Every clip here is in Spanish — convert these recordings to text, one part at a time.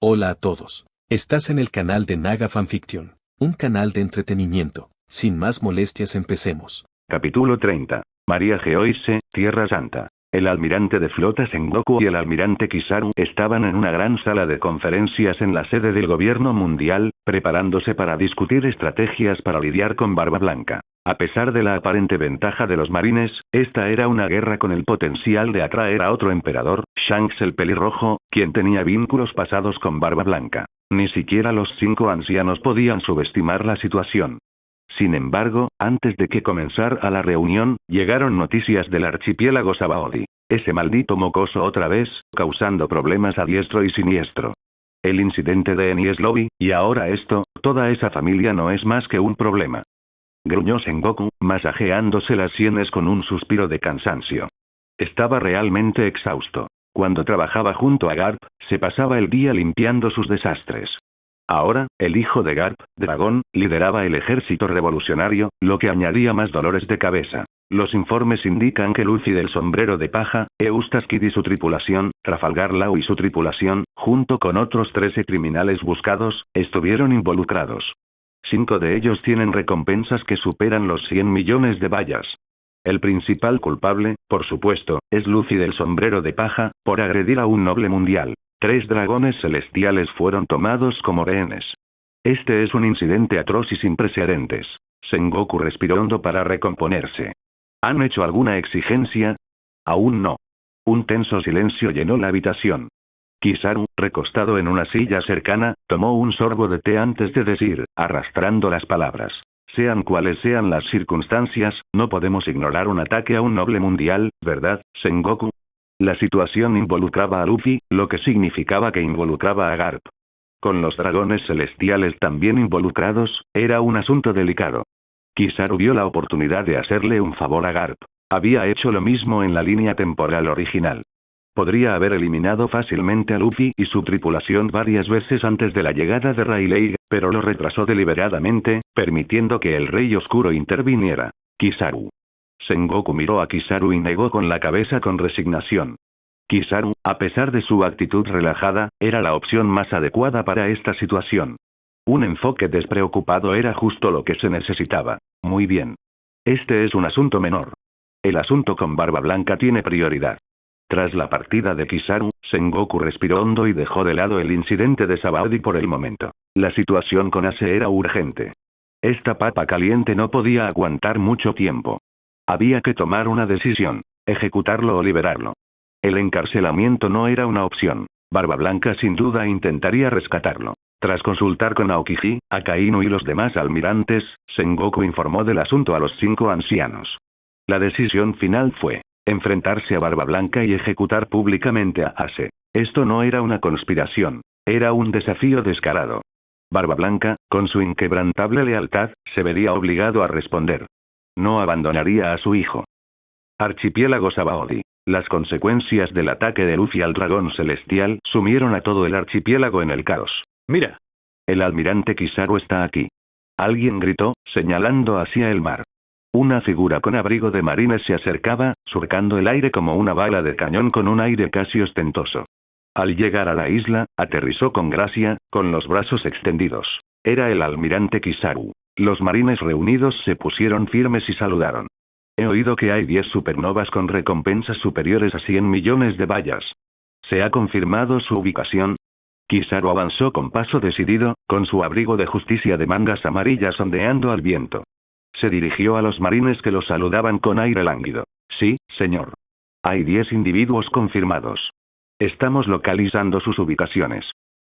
Hola a todos. Estás en el canal de Naga Fanfiction, un canal de entretenimiento. Sin más molestias empecemos. Capítulo 30. María Geoise, Tierra Santa. El almirante de flota Sengoku y el almirante Kizaru estaban en una gran sala de conferencias en la sede del gobierno mundial, preparándose para discutir estrategias para lidiar con Barba Blanca. A pesar de la aparente ventaja de los marines, esta era una guerra con el potencial de atraer a otro emperador, Shanks el Pelirrojo, quien tenía vínculos pasados con Barba Blanca. Ni siquiera los 5 ancianos podían subestimar la situación. Sin embargo, antes de que comenzara la reunión, llegaron noticias del archipiélago Sabaody. Ese maldito mocoso otra vez, causando problemas a diestro y siniestro. El incidente de Enies Lobby, y ahora esto, toda esa familia no es más que un problema. Gruñó Sengoku, masajeándose las sienes con un suspiro de cansancio. Estaba realmente exhausto. Cuando trabajaba junto a Garp, se pasaba el día limpiando sus desastres. Ahora, el hijo de Garp, Dragón, lideraba el ejército revolucionario, lo que añadía más dolores de cabeza. Los informes indican que Luffy del sombrero de paja, Eustace Kid y su tripulación, Trafalgar Law y su tripulación, junto con otros 13 criminales buscados, estuvieron involucrados. 5 de ellos tienen recompensas que superan los 100 millones de bayas. El principal culpable, por supuesto, es Luffy del sombrero de paja, por agredir a un noble mundial. 3 dragones celestiales fueron tomados como rehenes. Este es un incidente atroz y sin precedentes. Sengoku respiró hondo para recomponerse. ¿Han hecho alguna exigencia? Aún no. Un tenso silencio llenó la habitación. Kizaru, recostado en una silla cercana, tomó un sorbo de té antes de decir, arrastrando las palabras. Sean cuales sean las circunstancias, no podemos ignorar un ataque a un noble mundial, ¿verdad, Sengoku? La situación involucraba a Luffy, lo que significaba que involucraba a Garp. Con los dragones celestiales también involucrados, era un asunto delicado. Kizaru vio la oportunidad de hacerle un favor a Garp. Había hecho lo mismo en la línea temporal original. Podría haber eliminado fácilmente a Luffy y su tripulación varias veces antes de la llegada de Rayleigh, pero lo retrasó deliberadamente, permitiendo que el Rey Oscuro interviniera. Kizaru. Sengoku miró a Kizaru y negó con la cabeza con resignación. Kizaru, a pesar de su actitud relajada, era la opción más adecuada para esta situación. Un enfoque despreocupado era justo lo que se necesitaba. Muy bien. Este es un asunto menor. El asunto con Barba Blanca tiene prioridad. Tras la partida de Kizaru, Sengoku respiró hondo y dejó de lado el incidente de Sabaody por el momento. La situación con Ace era urgente. Esta papa caliente no podía aguantar mucho tiempo. Había que tomar una decisión, ejecutarlo o liberarlo. El encarcelamiento no era una opción. Barba Blanca sin duda intentaría rescatarlo. Tras consultar con Aokiji, Akainu y los demás almirantes, Sengoku informó del asunto a los 5 ancianos. La decisión final fue enfrentarse a Barba Blanca y ejecutar públicamente a Ace. Esto no era una conspiración, era un desafío descarado. Barba Blanca, con su inquebrantable lealtad, se vería obligado a responder. No abandonaría a su hijo. Archipiélago Sabaody. Las consecuencias del ataque de Luffy al dragón celestial sumieron a todo el archipiélago en el caos. ¡Mira! El almirante Kizaru está aquí. Alguien gritó, señalando hacia el mar. Una figura con abrigo de marines se acercaba, surcando el aire como una bala de cañón con un aire casi ostentoso. Al llegar a la isla, aterrizó con gracia, con los brazos extendidos. Era el almirante Kizaru. Los marines reunidos se pusieron firmes y saludaron. He oído que hay 10 supernovas con recompensas superiores a 100 millones de bayas. ¿Se ha confirmado su ubicación? Kizaru avanzó con paso decidido, con su abrigo de justicia de mangas amarillas ondeando al viento. Se dirigió a los marines que lo saludaban con aire lánguido. Sí, señor. Hay 10 individuos confirmados. Estamos localizando sus ubicaciones.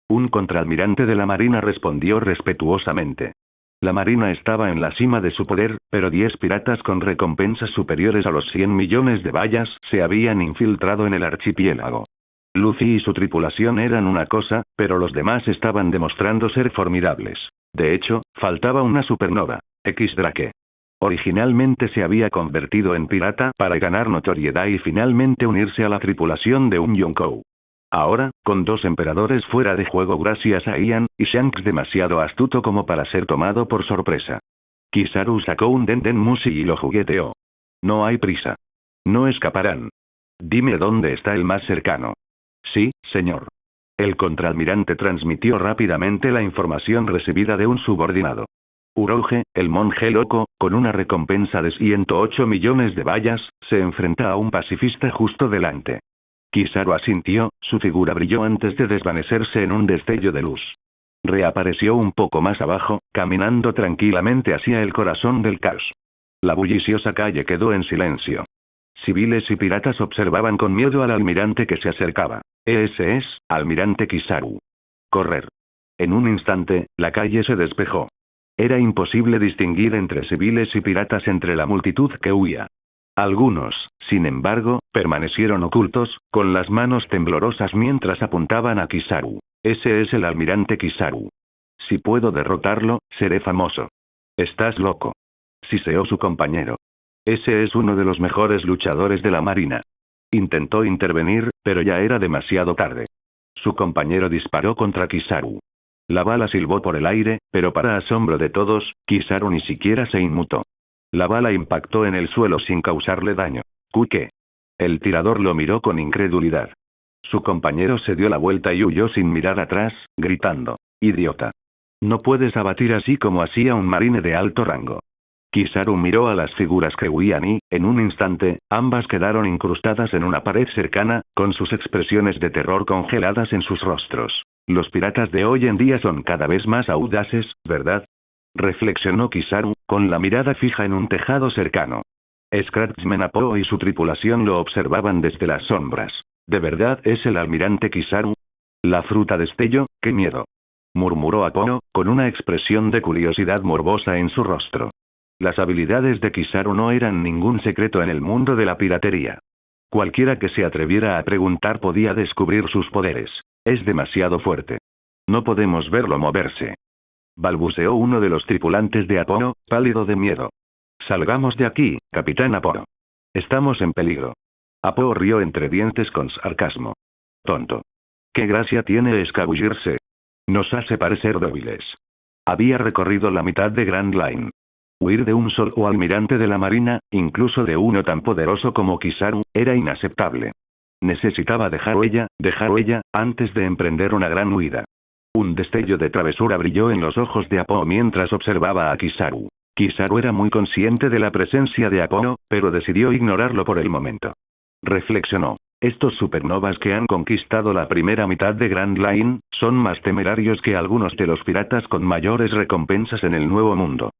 Un contraalmirante de la Marina respondió respetuosamente. La Marina estaba en la cima de su poder, pero 10 piratas con recompensas superiores a los 100 millones de bayas se habían infiltrado en el archipiélago. Luffy y su tripulación eran una cosa, pero los demás estaban demostrando ser formidables. De hecho, faltaba una supernova, X-Drake. Originalmente se había convertido en pirata para ganar notoriedad y finalmente unirse a la tripulación de un Yonkou. Ahora, con 2 emperadores fuera de juego gracias a Ian, y Shanks demasiado astuto como para ser tomado por sorpresa. Kizaru sacó un Denden Mushi y lo jugueteó. No hay prisa. No escaparán. Dime dónde está el más cercano. Sí, señor. El contraalmirante transmitió rápidamente la información recibida de un subordinado. Urouge, el monje loco, con una recompensa de 108 millones de bayas, se enfrenta a un pacifista justo delante. Kizaru asintió, su figura brilló antes de desvanecerse en un destello de luz. Reapareció un poco más abajo, caminando tranquilamente hacia el corazón del caos. La bulliciosa calle quedó en silencio. Civiles y piratas observaban con miedo al almirante que se acercaba. Ese es, almirante Kizaru. Correr. En un instante, la calle se despejó. Era imposible distinguir entre civiles y piratas entre la multitud que huía. Algunos, sin embargo, permanecieron ocultos, con las manos temblorosas mientras apuntaban a Kizaru. Ese es el almirante Kizaru. Si puedo derrotarlo, seré famoso. Estás loco. Siseó su compañero. Ese es uno de los mejores luchadores de la marina. Intentó intervenir, pero ya era demasiado tarde. Su compañero disparó contra Kizaru. La bala silbó por el aire, pero para asombro de todos, Kizaru ni siquiera se inmutó. La bala impactó en el suelo sin causarle daño. ¿Qué? El tirador lo miró con incredulidad. Su compañero se dio la vuelta y huyó sin mirar atrás, gritando: «¡Idiota! No puedes abatir así como así a un marine de alto rango». Kizaru miró a las figuras que huían y, en un instante, ambas quedaron incrustadas en una pared cercana, con sus expresiones de terror congeladas en sus rostros. Los piratas de hoy en día son cada vez más audaces, ¿verdad? Reflexionó Kizaru, con la mirada fija en un tejado cercano. Scratchman Apo y su tripulación lo observaban desde las sombras. ¿De verdad es el almirante Kizaru? La fruta destello, ¡qué miedo!, murmuró Apo, con una expresión de curiosidad morbosa en su rostro. Las habilidades de Kizaru no eran ningún secreto en el mundo de la piratería. Cualquiera que se atreviera a preguntar podía descubrir sus poderes. Es demasiado fuerte. No podemos verlo moverse. Balbuceó uno de los tripulantes de Apolo, pálido de miedo. Salgamos de aquí, capitán Apolo. Estamos en peligro. Apolo rió entre dientes con sarcasmo. Tonto. ¿Qué gracia tiene escabullirse? Nos hace parecer débiles. Había recorrido la mitad de Grand Line. Huir de un solo almirante de la marina, incluso de uno tan poderoso como Kizaru, era inaceptable. Necesitaba dejar huella, antes de emprender una gran huida. Un destello de travesura brilló en los ojos de Apo mientras observaba a Kizaru. Kizaru era muy consciente de la presencia de Apo, pero decidió ignorarlo por el momento. Reflexionó. Estos supernovas que han conquistado la primera mitad de Grand Line, son más temerarios que algunos de los piratas con mayores recompensas en el Nuevo Mundo.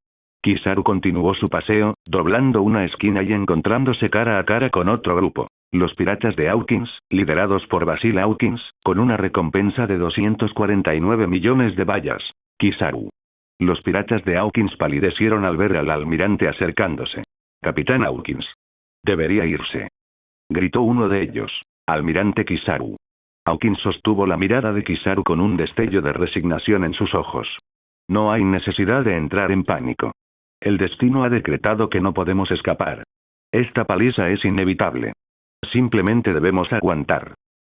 Kizaru continuó su paseo, doblando una esquina y encontrándose cara a cara con otro grupo. Los piratas de Hawkins, liderados por Basil Hawkins, con una recompensa de 249 millones de bayas. Kizaru. Los piratas de Hawkins palidecieron al ver al almirante acercándose. Capitán Hawkins. Debería irse. Gritó uno de ellos. Almirante Kizaru. Hawkins sostuvo la mirada de Kizaru con un destello de resignación en sus ojos. No hay necesidad de entrar en pánico. El destino ha decretado que no podemos escapar. Esta paliza es inevitable. Simplemente debemos aguantar.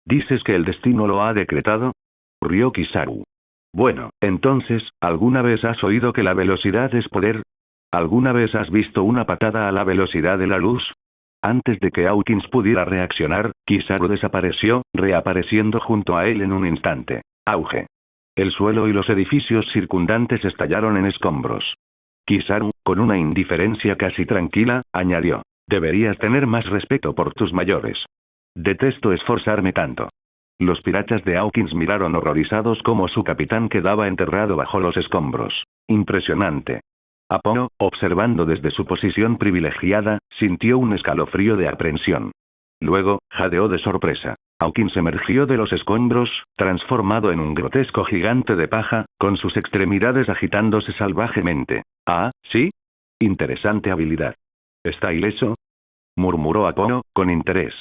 ¿Dices que el destino lo ha decretado?, rió Kizaru. Bueno, entonces, ¿alguna vez has oído que la velocidad es poder? ¿Alguna vez has visto una patada a la velocidad de la luz? Antes de que Hawkins pudiera reaccionar, Kizaru desapareció, reapareciendo junto a él en un instante. Auge. El suelo y los edificios circundantes estallaron en escombros. Kizaru, con una indiferencia casi tranquila, añadió. Deberías tener más respeto por tus mayores. Detesto esforzarme tanto. Los piratas de Hawkins miraron horrorizados cómo su capitán quedaba enterrado bajo los escombros. Impresionante. Apolo, observando desde su posición privilegiada, sintió un escalofrío de aprensión. Luego, jadeó de sorpresa. Hawkins emergió de los escombros, transformado en un grotesco gigante de paja, con sus extremidades agitándose salvajemente. Ah, ¿sí? Interesante habilidad. ¿Está ileso?, murmuró Apolo, con interés.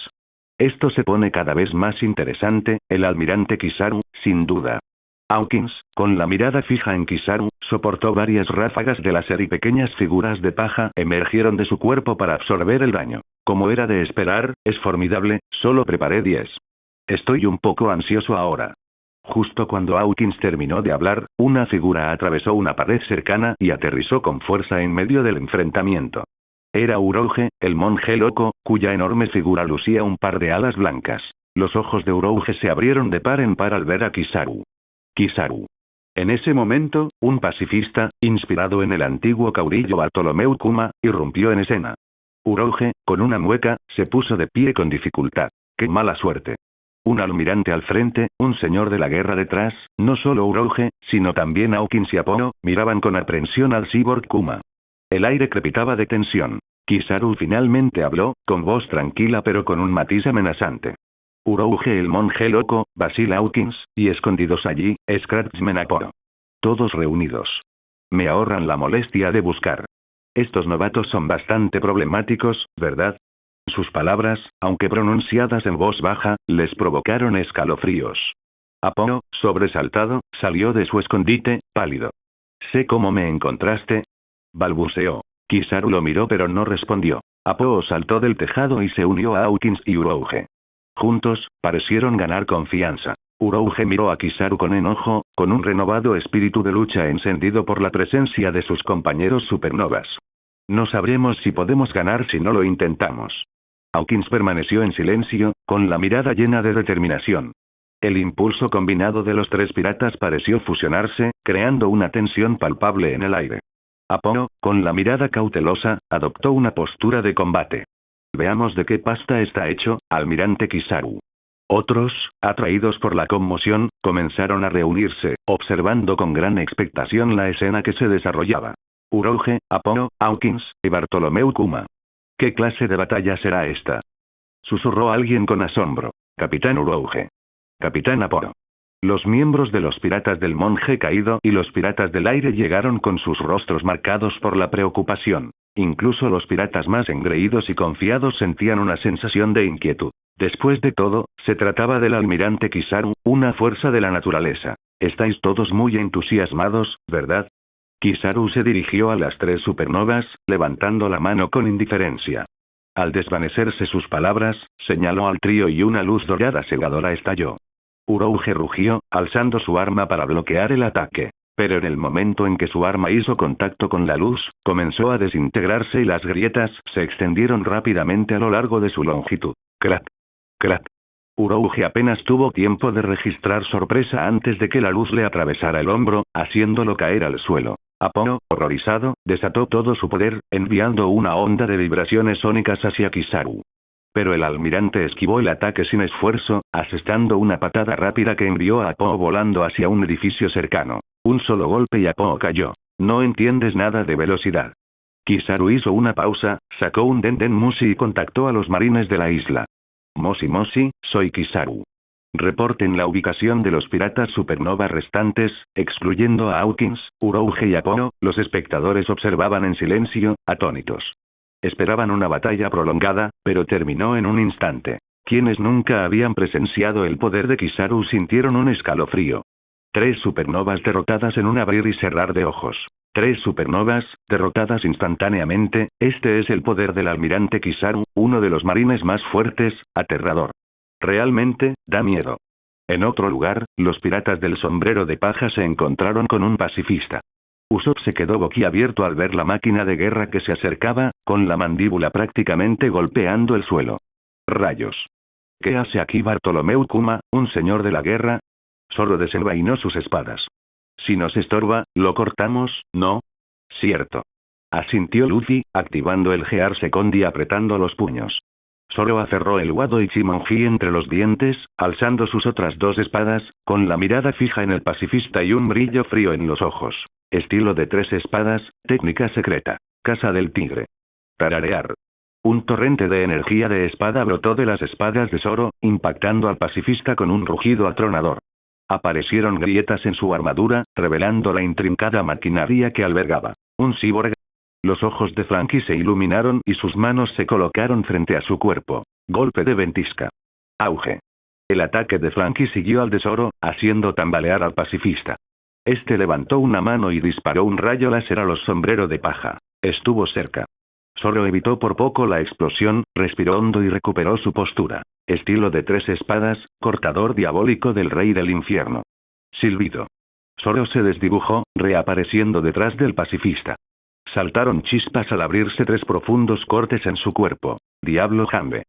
Esto se pone cada vez más interesante, el almirante Kizaru, sin duda. Hawkins, con la mirada fija en Kizaru, soportó varias ráfagas de láser y pequeñas figuras de paja emergieron de su cuerpo para absorber el daño. Como era de esperar, es formidable, solo preparé 10. Estoy un poco ansioso ahora. Justo cuando Hawkins terminó de hablar, una figura atravesó una pared cercana y aterrizó con fuerza en medio del enfrentamiento. Era Urouge, el monje loco, cuya enorme figura lucía un par de alas blancas. Los ojos de Urouge se abrieron de par en par al ver a Kizaru. Kizaru. En ese momento, un pacifista, inspirado en el antiguo caudillo Bartolomeu Kuma, irrumpió en escena. Urouge, con una mueca, se puso de pie con dificultad. ¡Qué mala suerte! Un almirante al frente, un señor de la guerra detrás, no solo Urouge, sino también Hawkins y Apollo, miraban con aprensión al cyborg Kuma. El aire crepitaba de tensión. Kizaru finalmente habló, con voz tranquila pero con un matiz amenazante. Urouge el monje loco, Basil Hawkins, y escondidos allí, Scratchman Apollo. Todos reunidos. Me ahorran la molestia de buscar. Estos novatos son bastante problemáticos, ¿verdad? Sus palabras, aunque pronunciadas en voz baja, les provocaron escalofríos. Apollo, sobresaltado, salió de su escondite, pálido. «Sé cómo me encontraste», balbuceó. Kizaru lo miró pero no respondió. Apollo saltó del tejado y se unió a Hawkins y Urouge. Juntos, parecieron ganar confianza. Urouge miró a Kizaru con enojo, con un renovado espíritu de lucha encendido por la presencia de sus compañeros supernovas. «No sabremos si podemos ganar si no lo intentamos». Hawkins permaneció en silencio, con la mirada llena de determinación. El impulso combinado de los tres piratas pareció fusionarse, creando una tensión palpable en el aire. Apollo, con la mirada cautelosa, adoptó una postura de combate. «Veamos de qué pasta está hecho, almirante Kizaru». Otros, atraídos por la conmoción, comenzaron a reunirse, observando con gran expectación la escena que se desarrollaba. Urouge, Apollo, Hawkins, y Bartolomeu Kuma. «¿Qué clase de batalla será esta?», susurró alguien con asombro. «Capitán Urouge. Capitán Apollo». Los miembros de los piratas del monje caído y los piratas del aire llegaron con sus rostros marcados por la preocupación. Incluso los piratas más engreídos y confiados sentían una sensación de inquietud. Después de todo, se trataba del almirante Kizaru, una fuerza de la naturaleza. «Estáis todos muy entusiasmados, ¿verdad?». Kizaru se dirigió a las tres supernovas, levantando la mano con indiferencia. Al desvanecerse sus palabras, señaló al trío y una luz dorada cegadora estalló. Urouge rugió, alzando su arma para bloquear el ataque. Pero en el momento en que su arma hizo contacto con la luz, comenzó a desintegrarse y las grietas se extendieron rápidamente a lo largo de su longitud. Crack. Crack. Urouge apenas tuvo tiempo de registrar sorpresa antes de que la luz le atravesara el hombro, haciéndolo caer al suelo. Apollo, horrorizado, desató todo su poder, enviando una onda de vibraciones sónicas hacia Kizaru. Pero el almirante esquivó el ataque sin esfuerzo, asestando una patada rápida que envió a Apollo volando hacia un edificio cercano. Un solo golpe y Apollo cayó. «Noentiendes nada de velocidad». Kizaru hizo una pausa, sacó un Denden Mushi y contactó a los marines de la isla. «Moshi Moshi, soy Kizaru. Reporten la ubicación de los piratas supernova restantes», excluyendo a Hawkins, Urouge y Apollo. Los espectadores observaban en silencio, atónitos. Esperaban una batalla prolongada, pero terminó en un instante. Quienes nunca habían presenciado el poder de Kizaru sintieron un escalofrío. 3 supernovas derrotadas en un abrir y cerrar de ojos. 3 supernovas, derrotadas instantáneamente. Este es el poder del almirante Kizaru, uno de los marines más fuertes, aterrador. Realmente, da miedo. En otro lugar, los piratas del sombrero de paja se encontraron con un pacifista. Usopp se quedó boquiabierto al ver la máquina de guerra que se acercaba, con la mandíbula prácticamente golpeando el suelo. «Rayos. ¿Qué hace aquí Bartolomeu Kuma, un señor de la guerra?». Zoro desenvainó sus espadas. «Si nos estorba, lo cortamos, ¿no?». «Cierto». Asintió Luffy, activando el Gear Second y apretando los puños. Zoro aferró el Wado Ichimonji entre los dientes, alzando sus otras 2 espadas, con la mirada fija en el pacifista y un brillo frío en los ojos. Estilo de 3 espadas, técnica secreta. Casa del tigre. Tararear. Un torrente de energía de espada brotó de las espadas de Zoro, impactando al pacifista con un rugido atronador. Aparecieron grietas en su armadura, revelando la intrincada maquinaria que albergaba. Un cyborg. Los ojos de Franky se iluminaron y sus manos se colocaron frente a su cuerpo. Golpe de ventisca. Auge. El ataque de Franky siguió al de Zoro, haciendo tambalear al pacifista. Este levantó una mano y disparó un rayo láser a los sombreros de paja. Estuvo cerca. Zoro evitó por poco la explosión, respiró hondo y recuperó su postura. Estilo de 3 espadas, cortador diabólico del rey del infierno. Silbido. Zoro se desdibujó, reapareciendo detrás del pacifista. Saltaron chispas al abrirse 3 profundos cortes en su cuerpo. Diablo Jambe.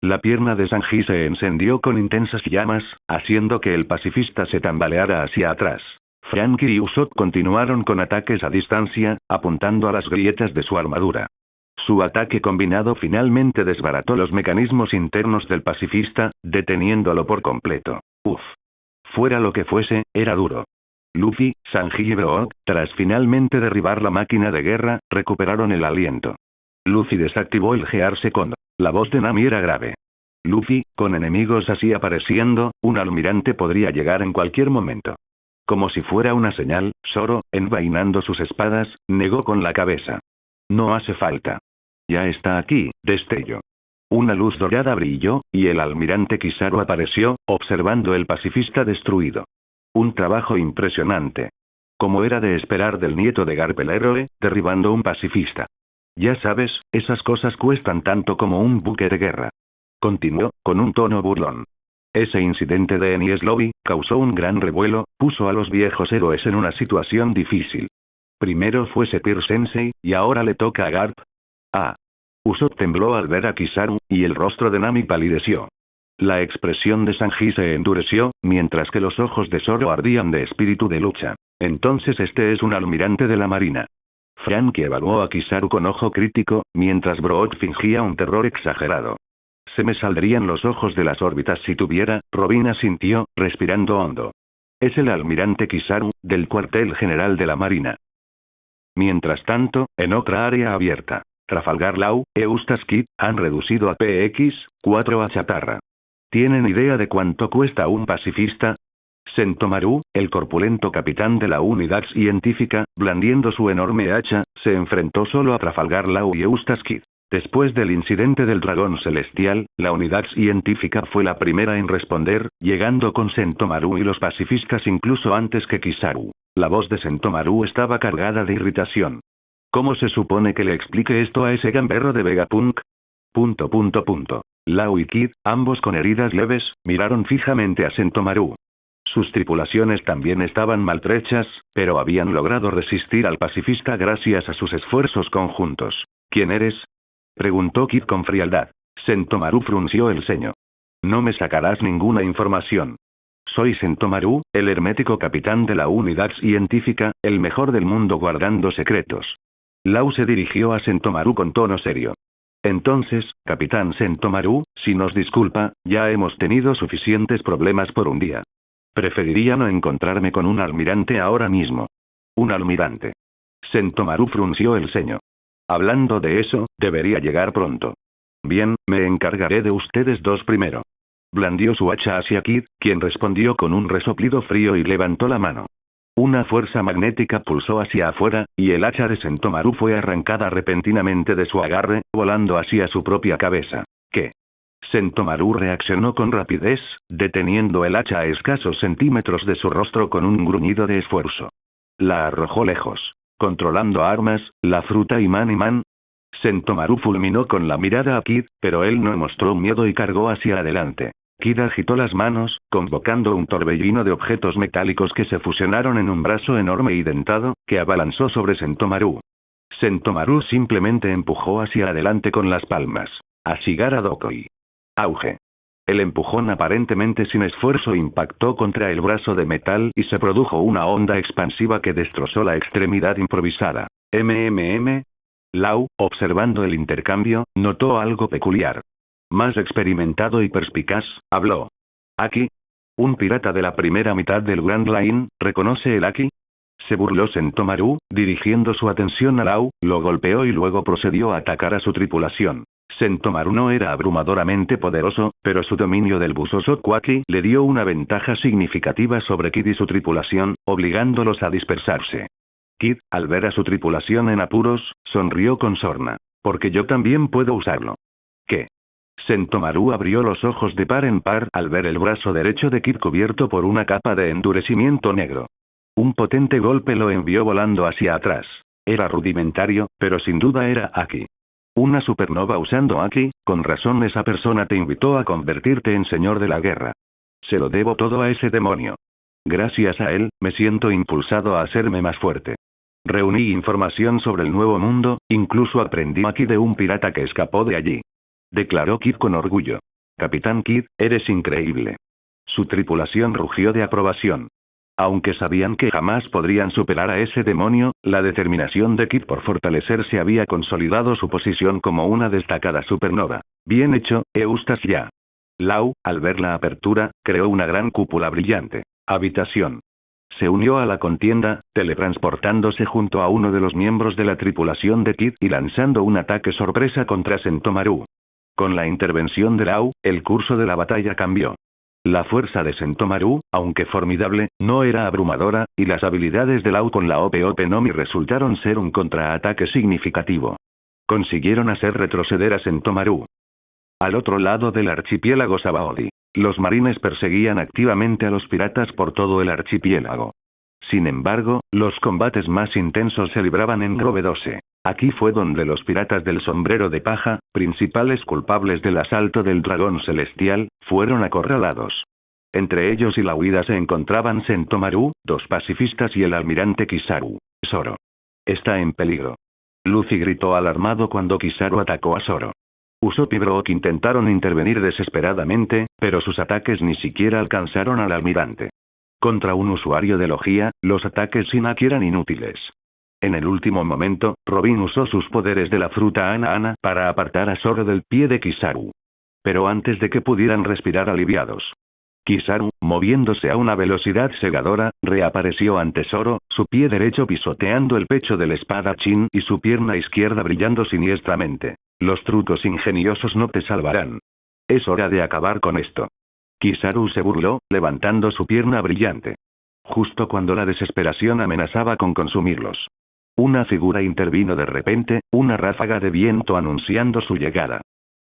La pierna de Sanji se encendió con intensas llamas, haciendo que el pacifista se tambaleara hacia atrás. Franky y Usopp continuaron con ataques a distancia, apuntando a las grietas de su armadura. Su ataque combinado finalmente desbarató los mecanismos internos del pacifista, deteniéndolo por completo. Uf. Fuera lo que fuese, era duro. Luffy, Sanji y Brook, tras finalmente derribar la máquina de guerra, recuperaron el aliento. Luffy desactivó el Gear Second. La voz de Nami era grave. Luffy, con enemigos así apareciendo, un almirante podría llegar en cualquier momento. Como si fuera una señal, Zoro, envainando sus espadas, negó con la cabeza. No hace falta. Ya está aquí, destello. Una luz dorada brilló, y el almirante Kizaru apareció, observando el pacifista destruido. Un trabajo impresionante. Como era de esperar del nieto de Garp el héroe, derribando un pacifista. Ya sabes, esas cosas cuestan tanto como un buque de guerra. Continuó, con un tono burlón. Ese incidente de Enies Lobby causó un gran revuelo, puso a los viejos héroes en una situación difícil. Primero fue Sepir Sensei, y ahora le toca a Garp. Ah. Usopp tembló al ver a Kizaru, y el rostro de Nami palideció. La expresión de Sanji se endureció, mientras que los ojos de Zoro ardían de espíritu de lucha. Entonces este es un almirante de la marina. Franky evaluó a Kizaru con ojo crítico, mientras Brook fingía un terror exagerado. Se me saldrían los ojos de las órbitas si tuviera, Robin asintió, respirando hondo. Es el almirante Kizaru, del cuartel general de la marina. Mientras tanto, en otra área abierta, Trafalgar Law, Eustace Kid, han reducido a PX-4 a chatarra. ¿Tienen idea de cuánto cuesta un pacifista? Sentomaru, el corpulento capitán de la unidad científica, blandiendo su enorme hacha, se enfrentó solo a Trafalgar Law y Eustace Kid. Después del incidente del dragón celestial, la unidad científica fue la primera en responder, llegando con Sentomaru y los pacifistas incluso antes que Kizaru. La voz de Sentomaru estaba cargada de irritación. ¿Cómo se supone que le explique esto a ese gamberro de Vegapunk? Law y Kid, ambos con heridas leves, miraron fijamente a Sentomaru. Sus tripulaciones también estaban maltrechas, pero habían logrado resistir al pacifista gracias a sus esfuerzos conjuntos. ¿Quién eres?, preguntó Kid con frialdad. Sentomaru frunció el ceño. No me sacarás ninguna información. Soy Sentomaru, el hermético capitán de la unidad científica, el mejor del mundo guardando secretos. Law se dirigió a Sentomaru con tono serio. Entonces, capitán Sentomaru, si nos disculpa, ya hemos tenido suficientes problemas por un día. Preferiría no encontrarme con un almirante ahora mismo. Un almirante. Sentomaru frunció el ceño. Hablando de eso, debería llegar pronto. Bien, me encargaré de ustedes dos primero. Blandió su hacha hacia Kid, quien respondió con un resoplido frío y levantó la mano. Una fuerza magnética pulsó hacia afuera, y el hacha de Sentomaru fue arrancada repentinamente de su agarre, volando hacia su propia cabeza. ¿Qué? Sentomaru reaccionó con rapidez, deteniendo el hacha a escasos centímetros de su rostro con un gruñido de esfuerzo. La arrojó lejos. Controlando armas, la fruta y man. Sentomaru fulminó con la mirada a Kid, pero él no mostró miedo y cargó hacia adelante. Kid agitó las manos, convocando un torbellino de objetos metálicos que se fusionaron en un brazo enorme y dentado, que abalanzó sobre Sentomaru. Sentomaru simplemente empujó hacia adelante con las palmas. Ashigara Dokoi. Auge. El empujón aparentemente sin esfuerzo impactó contra el brazo de metal y se produjo una onda expansiva que destrozó la extremidad improvisada. Law, observando el intercambio, notó algo peculiar. Más experimentado y perspicaz, habló. ¿Aki? ¿Un pirata de la primera mitad del Grand Line, reconoce el Aki? Se burló Sentomaru, dirigiendo su atención a Law, lo golpeó y luego procedió a atacar a su tripulación. Sentomaru no era abrumadoramente poderoso, pero su dominio del Busosoku Aki le dio una ventaja significativa sobre Kid y su tripulación, obligándolos a dispersarse. Kid, al ver a su tripulación en apuros, sonrió con sorna. Porque yo también puedo usarlo. ¿Qué? Sentomaru abrió los ojos de par en par al ver el brazo derecho de Kid cubierto por una capa de endurecimiento negro. Un potente golpe lo envió volando hacia atrás. Era rudimentario, pero sin duda era Aki. Una supernova usando Aki, con razón esa persona te invitó a convertirte en señor de la guerra. Se lo debo todo a ese demonio. Gracias a él, me siento impulsado a hacerme más fuerte. Reuní información sobre el nuevo mundo, incluso aprendí Aki de un pirata que escapó de allí. Declaró Kid con orgullo. Capitán Kidd, eres increíble. Su tripulación rugió de aprobación. Aunque sabían que jamás podrían superar a ese demonio, la determinación de Kidd por fortalecerse había consolidado su posición como una destacada supernova. Bien hecho, Eustacia. Lau, al ver la apertura, creó una gran cúpula brillante. Habitación. Se unió a la contienda, teletransportándose junto a uno de los miembros de la tripulación de Kidd y lanzando un ataque sorpresa contra Sentomaru. Con la intervención de Lau, el curso de la batalla cambió. La fuerza de Sentomaru, aunque formidable, no era abrumadora, y las habilidades de Lau con la Ope Nomi resultaron ser un contraataque significativo. Consiguieron hacer retroceder a Sentomaru. Al otro lado del archipiélago Sabaody, los marines perseguían activamente a los piratas por todo el archipiélago. Sin embargo, los combates más intensos se libraban en Grove 12. Aquí fue donde los piratas del sombrero de paja, principales culpables del asalto del dragón celestial, fueron acorralados. Entre ellos y la huida se encontraban Sentomaru, dos pacifistas y el almirante Kizaru. Zoro. Está en peligro. Luffy gritó alarmado cuando Kizaru atacó a Zoro. Usopp y Brook intentaron intervenir desesperadamente, pero sus ataques ni siquiera alcanzaron al almirante. Contra un usuario de logia, los ataques sin Haki eran inútiles. En el último momento, Robin usó sus poderes de la fruta Ana para apartar a Zoro del pie de Kizaru. Pero antes de que pudieran respirar aliviados, Kizaru, moviéndose a una velocidad cegadora, reapareció ante Zoro, su pie derecho pisoteando el pecho del espadachín y su pierna izquierda brillando siniestramente. Los trucos ingeniosos no te salvarán. Es hora de acabar con esto. Kizaru se burló, levantando su pierna brillante. Justo cuando la desesperación amenazaba con consumirlos. Una figura intervino de repente, una ráfaga de viento anunciando su llegada.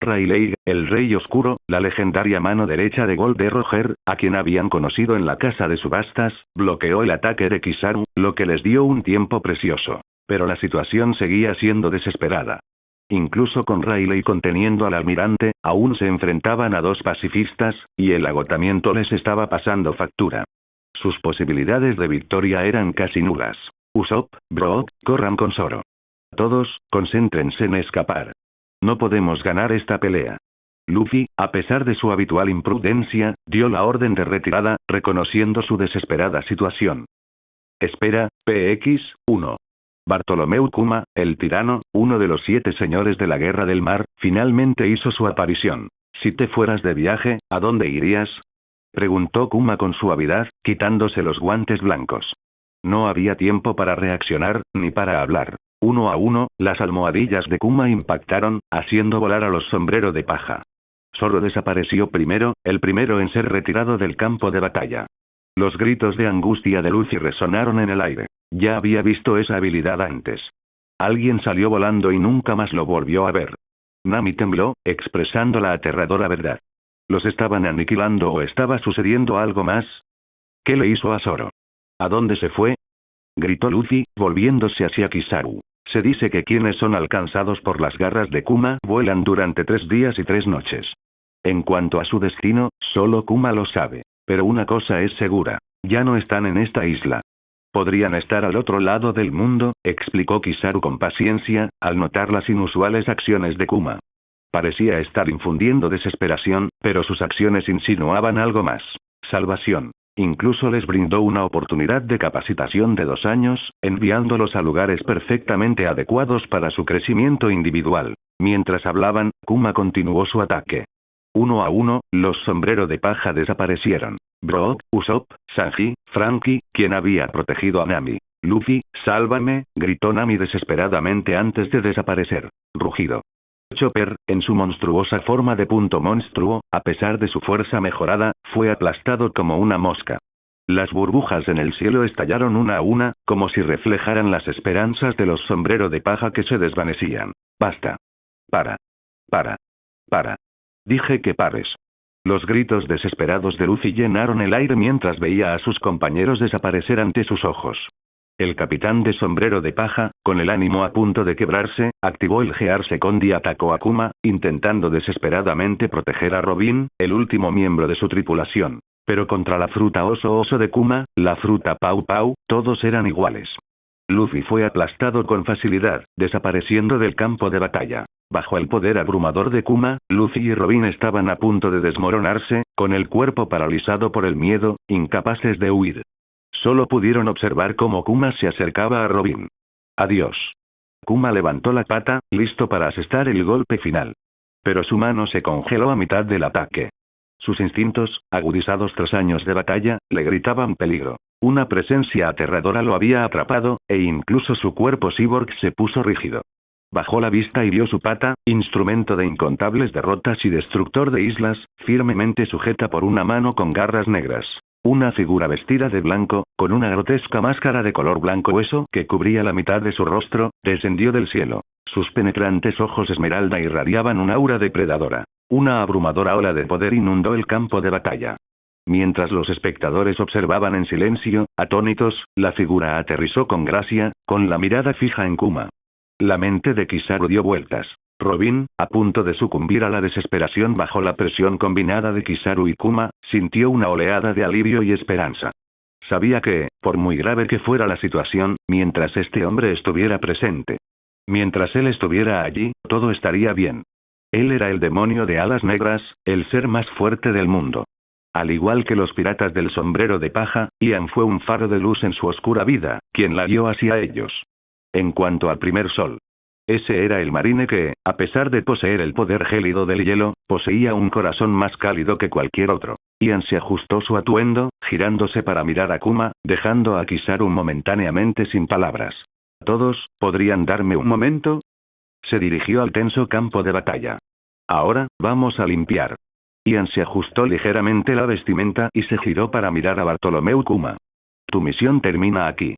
Rayleigh, el Rey Oscuro, la legendaria mano derecha de Gold de Roger, a quien habían conocido en la casa de subastas, bloqueó el ataque de Kizaru, lo que les dio un tiempo precioso. Pero la situación seguía siendo desesperada. Incluso con Rayleigh conteniendo al almirante, aún se enfrentaban a dos pacifistas, y el agotamiento les estaba pasando factura. Sus posibilidades de victoria eran casi nulas. Usopp, Brook, corran con Zoro. Todos, concéntrense en escapar. No podemos ganar esta pelea. Luffy, a pesar de su habitual imprudencia, dio la orden de retirada, reconociendo su desesperada situación. Espera, PX-1. Bartolomeu Kuma, el tirano, uno de los 7 señores de la Guerra del Mar, finalmente hizo su aparición. Si te fueras de viaje, ¿a dónde irías? Preguntó Kuma con suavidad, quitándose los guantes blancos. No había tiempo para reaccionar, ni para hablar. Uno a uno, las almohadillas de Kuma impactaron, haciendo volar a los sombreros de paja. Zoro desapareció primero, el primero en ser retirado del campo de batalla. Los gritos de angustia de Luffy resonaron en el aire. Ya había visto esa habilidad antes. Alguien salió volando y nunca más lo volvió a ver. Nami tembló, expresando la aterradora verdad. ¿Los estaban aniquilando o estaba sucediendo algo más? ¿Qué le hizo a Zoro? ¿A dónde se fue? Gritó Luffy, volviéndose hacia Kizaru. Se dice que quienes son alcanzados por las garras de Kuma vuelan durante 3 días y 3 noches. En cuanto a su destino, solo Kuma lo sabe. Pero una cosa es segura. Ya no están en esta isla. Podrían estar al otro lado del mundo, explicó Kizaru con paciencia, al notar las inusuales acciones de Kuma. Parecía estar infundiendo desesperación, pero sus acciones insinuaban algo más. Salvación. Incluso les brindó una oportunidad de capacitación de 2 años, enviándolos a lugares perfectamente adecuados para su crecimiento individual. Mientras hablaban, Kuma continuó su ataque. Uno a uno, los sombreros de paja desaparecieron. Brook, Usopp, Sanji, Franky, quien había protegido a Nami. Luffy, sálvame, gritó Nami desesperadamente antes de desaparecer. Rugido. Chopper, en su monstruosa forma de punto monstruo, a pesar de su fuerza mejorada, fue aplastado como una mosca. Las burbujas en el cielo estallaron una a una, como si reflejaran las esperanzas de los sombreros de paja que se desvanecían. Basta. Para. Dije que pares. Los gritos desesperados de Luffy llenaron el aire mientras veía a sus compañeros desaparecer ante sus ojos. El capitán de sombrero de paja, con el ánimo a punto de quebrarse, activó el Gear Second y atacó a Kuma, intentando desesperadamente proteger a Robin, el último miembro de su tripulación. Pero contra la fruta oso de Kuma, la fruta Pau Pau, todos eran iguales. Luffy fue aplastado con facilidad, desapareciendo del campo de batalla. Bajo el poder abrumador de Kuma, Luffy y Robin estaban a punto de desmoronarse, con el cuerpo paralizado por el miedo, incapaces de huir. Solo pudieron observar cómo Kuma se acercaba a Robin. Adiós. Kuma levantó la pata, listo para asestar el golpe final. Pero su mano se congeló a mitad del ataque. Sus instintos, agudizados tras años de batalla, le gritaban peligro. Una presencia aterradora lo había atrapado, e incluso su cuerpo cyborg se puso rígido. Bajó la vista y vio su pata, instrumento de incontables derrotas y destructor de islas, firmemente sujeta por una mano con garras negras. Una figura vestida de blanco, con una grotesca máscara de color blanco hueso que cubría la mitad de su rostro, descendió del cielo. Sus penetrantes ojos esmeralda irradiaban un aura depredadora. Una abrumadora ola de poder inundó el campo de batalla. Mientras los espectadores observaban en silencio, atónitos, la figura aterrizó con gracia, con la mirada fija en Kuma. La mente de Kizaru dio vueltas. Robin, a punto de sucumbir a la desesperación bajo la presión combinada de Kizaru y Kuma, sintió una oleada de alivio y esperanza. Sabía que, por muy grave que fuera la situación, mientras este hombre estuviera presente, mientras él estuviera allí, todo estaría bien. Él era el demonio de alas negras, el ser más fuerte del mundo. Al igual que los piratas del sombrero de paja, Ian fue un faro de luz en su oscura vida, quien la guió hacia ellos. En cuanto al primer sol, ese era el marine que, a pesar de poseer el poder gélido del hielo, poseía un corazón más cálido que cualquier otro. Ian se ajustó su atuendo, girándose para mirar a Kuma, dejando a Kizaru momentáneamente sin palabras. ¿Todos podrían darme un momento? Se dirigió al tenso campo de batalla. Ahora, vamos a limpiar. Ian se ajustó ligeramente la vestimenta y se giró para mirar a Bartolomeu Kuma. Tu misión termina aquí.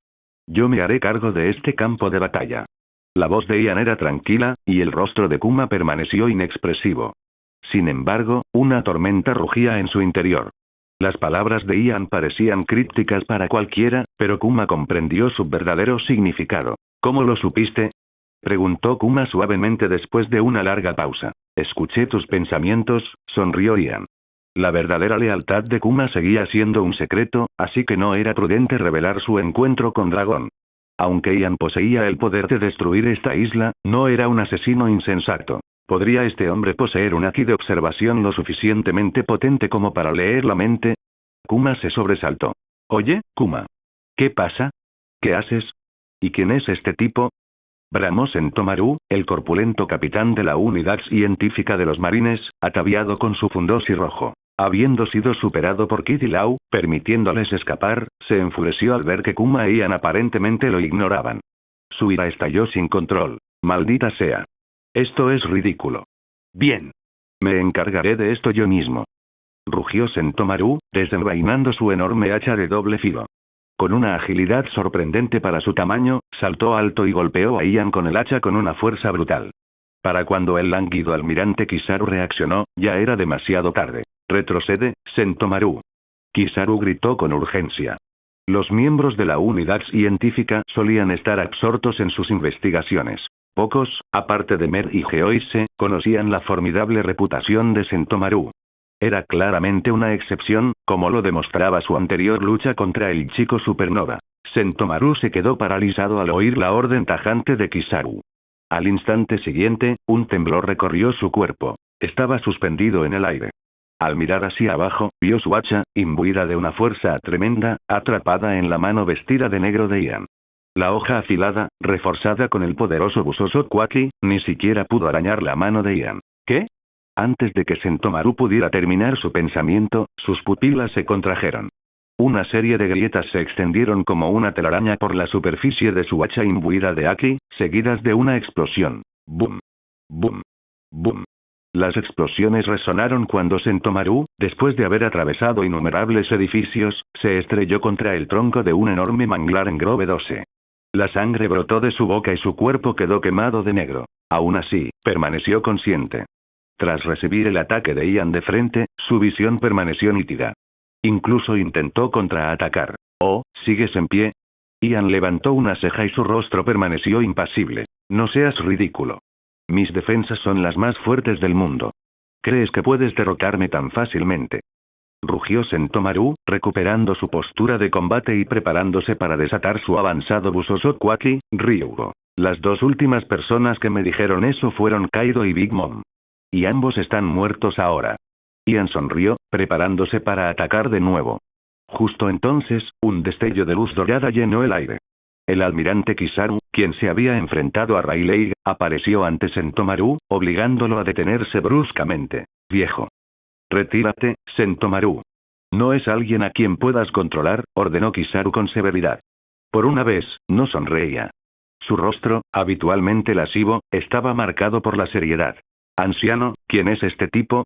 Yo me haré cargo de este campo de batalla. La voz de Ian era tranquila, y el rostro de Kuma permaneció inexpresivo. Sin embargo, una tormenta rugía en su interior. Las palabras de Ian parecían crípticas para cualquiera, pero Kuma comprendió su verdadero significado. ¿Cómo lo supiste?, preguntó Kuma suavemente después de una larga pausa. Escuché tus pensamientos, sonrió Ian. La verdadera lealtad de Kuma seguía siendo un secreto, así que no era prudente revelar su encuentro con Dragón. Aunque Ian poseía el poder de destruir esta isla, no era un asesino insensato. ¿Podría este hombre poseer un haki de observación lo suficientemente potente como para leer la mente? Kuma se sobresaltó. Oye, Kuma. ¿Qué pasa? ¿Qué haces? ¿Y quién es este tipo? Bramó Sentomaru, el corpulento capitán de la unidad científica de los marines, ataviado con su fundoshi rojo. Habiendo sido superado por Kid y Lau, permitiéndoles escapar, se enfureció al ver que Kuma e Ian aparentemente lo ignoraban. Su ira estalló sin control. Maldita sea. Esto es ridículo. Bien. Me encargaré de esto yo mismo. Rugió Sentomaru, desenvainando su enorme hacha de doble filo. Con una agilidad sorprendente para su tamaño, saltó alto y golpeó a Ian con el hacha con una fuerza brutal. Para cuando el lánguido almirante Kizaru reaccionó, ya era demasiado tarde. Retrocede, Sentomaru. Kizaru gritó con urgencia. Los miembros de la unidad científica solían estar absortos en sus investigaciones. Pocos, aparte de Mer y Geoise, conocían la formidable reputación de Sentomaru. Era claramente una excepción, como lo demostraba su anterior lucha contra el chico supernova. Sentomaru se quedó paralizado al oír la orden tajante de Kizaru. Al instante siguiente, un temblor recorrió su cuerpo. Estaba suspendido en el aire. Al mirar hacia abajo, vio su hacha, imbuida de una fuerza tremenda, atrapada en la mano vestida de negro de Ian. La hoja afilada, reforzada con el poderoso Busoso Kwaki, ni siquiera pudo arañar la mano de Ian. ¿Qué? Antes de que Sentomaru pudiera terminar su pensamiento, sus pupilas se contrajeron. Una serie de grietas se extendieron como una telaraña por la superficie de su hacha imbuida de Haki, seguidas de una explosión. ¡Bum! ¡Bum! ¡Bum! Las explosiones resonaron cuando Sentomaru, después de haber atravesado innumerables edificios, se estrelló contra el tronco de un enorme manglar en Grove 12. La sangre brotó de su boca y su cuerpo quedó quemado de negro. Aún así, permaneció consciente. Tras recibir el ataque de Ian de frente, su visión permaneció nítida. Incluso intentó contraatacar. «Oh, ¿sigues en pie?» Ian levantó una ceja y su rostro permaneció impasible. «No seas ridículo. Mis defensas son las más fuertes del mundo. ¿Crees que puedes derrotarme tan fácilmente?» rugió Sentomaru, recuperando su postura de combate y preparándose para desatar su avanzado Busosokwaki, Ryugo. Las dos últimas personas que me dijeron eso fueron Kaido y Big Mom. Y ambos están muertos ahora. Ian sonrió, preparándose para atacar de nuevo. Justo entonces, un destello de luz dorada llenó el aire. El almirante Kizaru, quien se había enfrentado a Rayleigh, apareció ante Sentomaru, obligándolo a detenerse bruscamente. Viejo. Retírate, Sentomaru. No es alguien a quien puedas controlar, ordenó Kizaru con severidad. Por una vez, no sonreía. Su rostro, habitualmente lascivo, estaba marcado por la seriedad. Anciano, ¿quién es este tipo?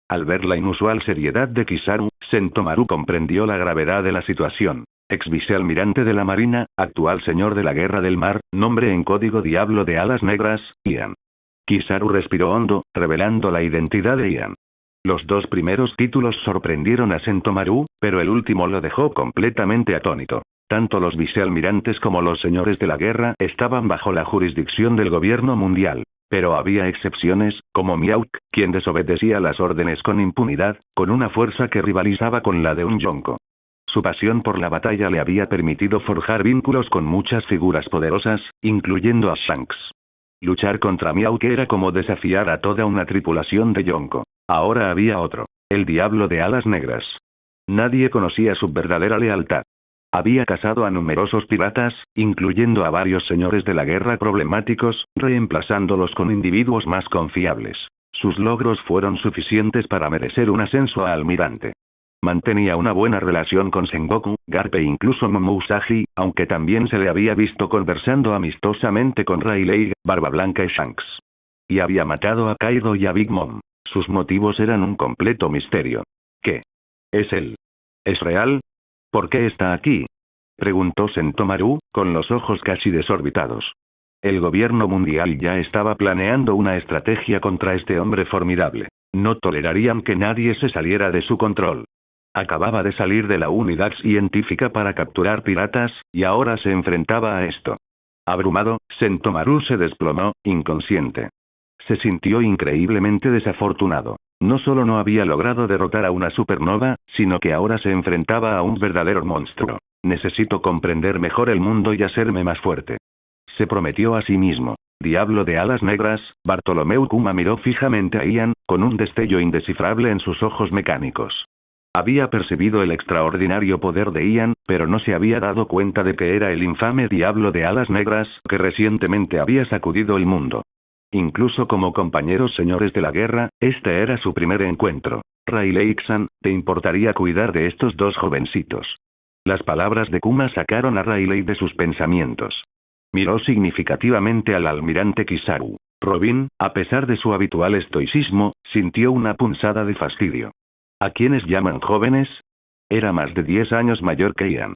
Al ver la inusual seriedad de Kizaru, Sentomaru comprendió la gravedad de la situación. Ex vicealmirante de la Marina, actual señor de la Guerra del Mar, nombre en código Diablo de Alas Negras, Ian. Kizaru respiró hondo, revelando la identidad de Ian. Los dos primeros títulos sorprendieron a Sentomaru, pero el último lo dejó completamente atónito. Tanto los vicealmirantes como los señores de la guerra estaban bajo la jurisdicción del gobierno mundial. Pero había excepciones, como Miauk, quien desobedecía las órdenes con impunidad, con una fuerza que rivalizaba con la de un Yonko. Su pasión por la batalla le había permitido forjar vínculos con muchas figuras poderosas, incluyendo a Shanks. Luchar contra Miauk era como desafiar a toda una tripulación de Yonko. Ahora había otro, el Diablo de Alas Negras. Nadie conocía su verdadera lealtad. Había cazado a numerosos piratas, incluyendo a varios señores de la guerra problemáticos, reemplazándolos con individuos más confiables. Sus logros fueron suficientes para merecer un ascenso a almirante. Mantenía una buena relación con Sengoku, Garp e incluso Momo Usagi, aunque también se le había visto conversando amistosamente con Rayleigh, Barba Blanca y Shanks. Y había matado a Kaido y a Big Mom. Sus motivos eran un completo misterio. ¿Qué? ¿Es él? ¿Es real? ¿Por qué está aquí? Preguntó Sentomaru, con los ojos casi desorbitados. El gobierno mundial ya estaba planeando una estrategia contra este hombre formidable. No tolerarían que nadie se saliera de su control. Acababa de salir de la unidad científica para capturar piratas, y ahora se enfrentaba a esto. Abrumado, Sentomaru se desplomó, inconsciente. Se sintió increíblemente desafortunado. No solo no había logrado derrotar a una supernova, sino que ahora se enfrentaba a un verdadero monstruo. Necesito comprender mejor el mundo y hacerme más fuerte. Se prometió a sí mismo. Diablo de Alas Negras, Bartolomeu Kuma miró fijamente a Ian, con un destello indescifrable en sus ojos mecánicos. Había percibido el extraordinario poder de Ian, pero no se había dado cuenta de que era el infame Diablo de Alas Negras, que recientemente había sacudido el mundo. Incluso como compañeros señores de la guerra, este era su primer encuentro. Rayleigh-san, ¿te importaría cuidar de estos dos jovencitos? Las palabras de Kuma sacaron a Rayleigh de sus pensamientos. Miró significativamente al almirante Kizaru. Robin, a pesar de su habitual estoicismo, sintió una punzada de fastidio. ¿A quiénes llaman jóvenes? Era más de 10 años mayor que Ian.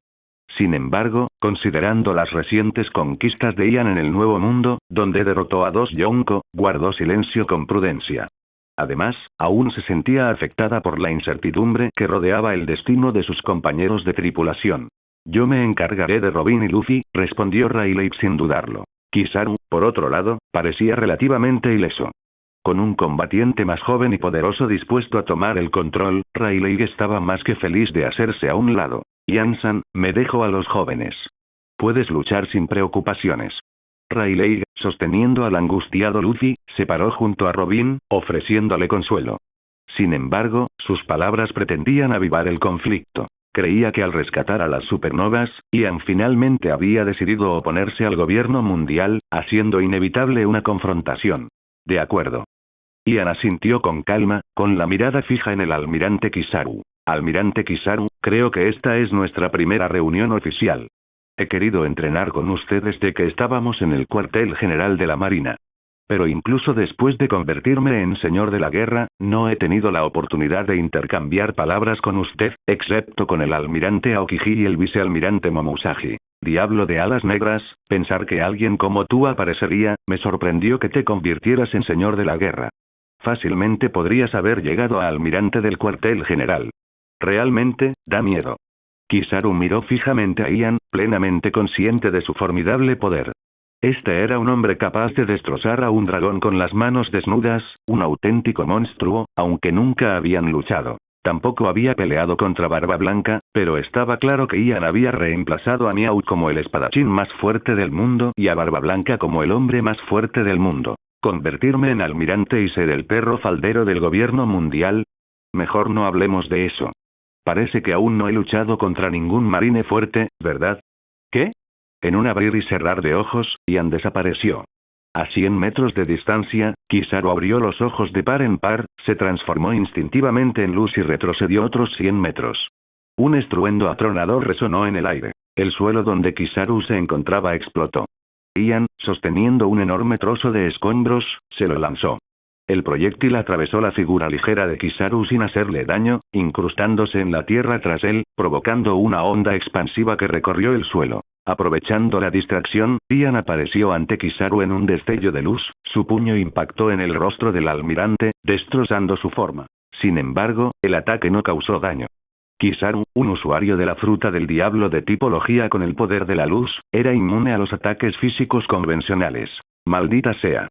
Sin embargo, considerando las recientes conquistas de Ian en el Nuevo Mundo, donde derrotó a 2 Yonko, guardó silencio con prudencia. Además, aún se sentía afectada por la incertidumbre que rodeaba el destino de sus compañeros de tripulación. Yo me encargaré de Robin y Luffy, respondió Rayleigh sin dudarlo. Kizaru, por otro lado, parecía relativamente ileso. Con un combatiente más joven y poderoso dispuesto a tomar el control, Rayleigh estaba más que feliz de hacerse a un lado. Ian-san, me dejo a los jóvenes. Puedes luchar sin preocupaciones. Rayleigh, sosteniendo al angustiado Luffy, se paró junto a Robin, ofreciéndole consuelo. Sin embargo, sus palabras pretendían avivar el conflicto. Creía que al rescatar a las supernovas, Ian finalmente había decidido oponerse al gobierno mundial, haciendo inevitable una confrontación. De acuerdo. Ian asintió con calma, con la mirada fija en el almirante Kizaru. Almirante Kizaru, creo que esta es nuestra primera reunión oficial. He querido entrenar con usted desde que estábamos en el cuartel general de la Marina. Pero incluso después de convertirme en señor de la guerra, no he tenido la oportunidad de intercambiar palabras con usted, excepto con el almirante Aokiji y el vicealmirante Momousagi. Diablo de Alas Negras, pensar que alguien como tú aparecería, me sorprendió que te convirtieras en señor de la guerra. Fácilmente podrías haber llegado a almirante del cuartel general. Realmente, da miedo. Kizaru miró fijamente a Ian, plenamente consciente de su formidable poder. Este era un hombre capaz de destrozar a un dragón con las manos desnudas, un auténtico monstruo, aunque nunca habían luchado. Tampoco había peleado contra Barba Blanca, pero estaba claro que Ian había reemplazado a Miau como el espadachín más fuerte del mundo y a Barba Blanca como el hombre más fuerte del mundo. ¿Convertirme en almirante y ser el perro faldero del gobierno mundial? Mejor no hablemos de eso. Parece que aún no he luchado contra ningún marine fuerte, ¿verdad? ¿Qué? En un abrir y cerrar de ojos, Ian desapareció. A 100 metros de distancia, Kizaru abrió los ojos de par en par, se transformó instintivamente en luz y retrocedió otros 100 metros. Un estruendo atronador resonó en el aire. El suelo donde Kizaru se encontraba explotó. Ian, sosteniendo un enorme trozo de escombros, se lo lanzó. El proyectil atravesó la figura ligera de Kizaru sin hacerle daño, incrustándose en la tierra tras él, provocando una onda expansiva que recorrió el suelo. Aprovechando la distracción, Ian apareció ante Kizaru en un destello de luz, su puño impactó en el rostro del almirante, destrozando su forma. Sin embargo, el ataque no causó daño. Kizaru, un usuario de la fruta del diablo de tipología con el poder de la luz, era inmune a los ataques físicos convencionales. Maldita sea.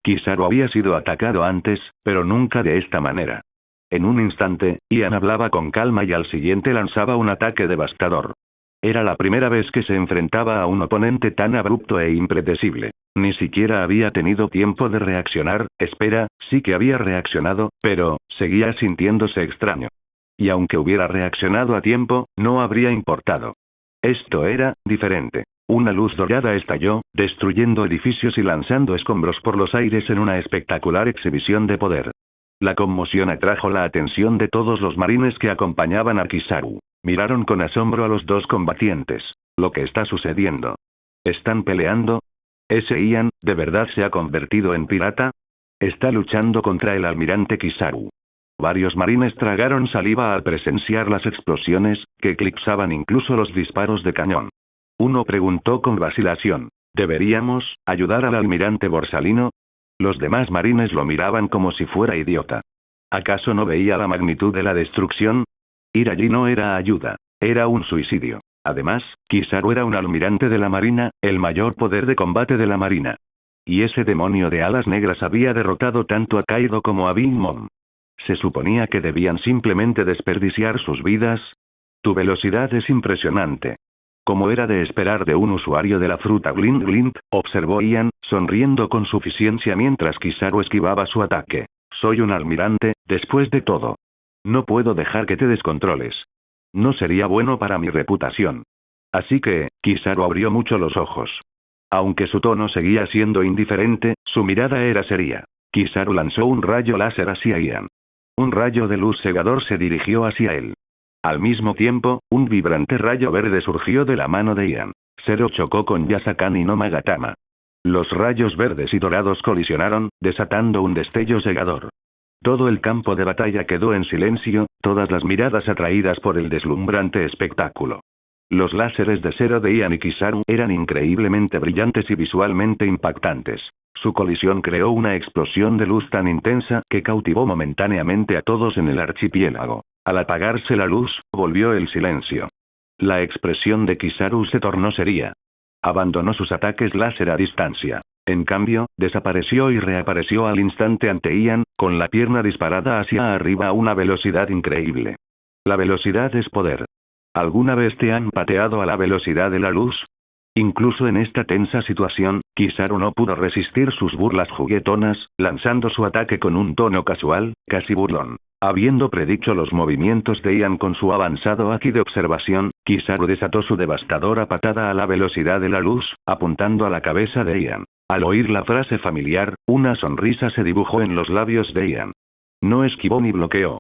Kizaru había sido atacado antes, pero nunca de esta manera. En un instante, Ian hablaba con calma y al siguiente lanzaba un ataque devastador. Era la primera vez que se enfrentaba a un oponente tan abrupto e impredecible. Ni siquiera había tenido tiempo de reaccionar. Espera, sí que había reaccionado, pero seguía sintiéndose extraño. Y aunque hubiera reaccionado a tiempo, no habría importado. Esto era diferente. Una luz dorada estalló, destruyendo edificios y lanzando escombros por los aires en una espectacular exhibición de poder. La conmoción atrajo la atención de todos los marines que acompañaban a Kizaru. Miraron con asombro a los dos combatientes. ¿Lo que está sucediendo? ¿Están peleando? ¿Ese Ian, de verdad se ha convertido en pirata? Está luchando contra el almirante Kizaru. Varios marines tragaron saliva al presenciar las explosiones, que eclipsaban incluso los disparos de cañón. Uno preguntó con vacilación: ¿deberíamos ayudar al almirante Borsalino? Los demás marines lo miraban como si fuera idiota. ¿Acaso no veía la magnitud de la destrucción? Ir allí no era ayuda, era un suicidio. Además, Kizaru era un almirante de la marina, el mayor poder de combate de la marina. Y ese demonio de alas negras había derrotado tanto a Kaido como a Big Mom. ¿Se suponía que debían simplemente desperdiciar sus vidas? Tu velocidad es impresionante. Como era de esperar de un usuario de la fruta Glint Glint, observó Ian, sonriendo con suficiencia mientras Kizaru esquivaba su ataque. Soy un almirante, después de todo. No puedo dejar que te descontroles. No sería bueno para mi reputación. Así que, Kizaru abrió mucho los ojos. Aunque su tono seguía siendo indiferente, su mirada era seria. Kizaru lanzó un rayo láser hacia Ian. Un rayo de luz cegador se dirigió hacia él. Al mismo tiempo, un vibrante rayo verde surgió de la mano de Ian. Zero chocó con Yasakan y no Magatama. Los rayos verdes y dorados colisionaron, desatando un destello cegador. Todo el campo de batalla quedó en silencio, todas las miradas atraídas por el deslumbrante espectáculo. Los láseres de Zero de Ian y Kizaru eran increíblemente brillantes y visualmente impactantes. Su colisión creó una explosión de luz tan intensa que cautivó momentáneamente a todos en el archipiélago. Al apagarse la luz, volvió el silencio. La expresión de Kizaru se tornó seria. Abandonó sus ataques láser a distancia. En cambio, desapareció y reapareció al instante ante Ian, con la pierna disparada hacia arriba a una velocidad increíble. La velocidad es poder. ¿Alguna vez te han pateado a la velocidad de la luz? Incluso en esta tensa situación, Kizaru no pudo resistir sus burlas juguetonas, lanzando su ataque con un tono casual, casi burlón. Habiendo predicho los movimientos de Ian con su avanzado haki de observación, Kizaru desató su devastadora patada a la velocidad de la luz, apuntando a la cabeza de Ian. Al oír la frase familiar, una sonrisa se dibujó en los labios de Ian. No esquivó ni bloqueó.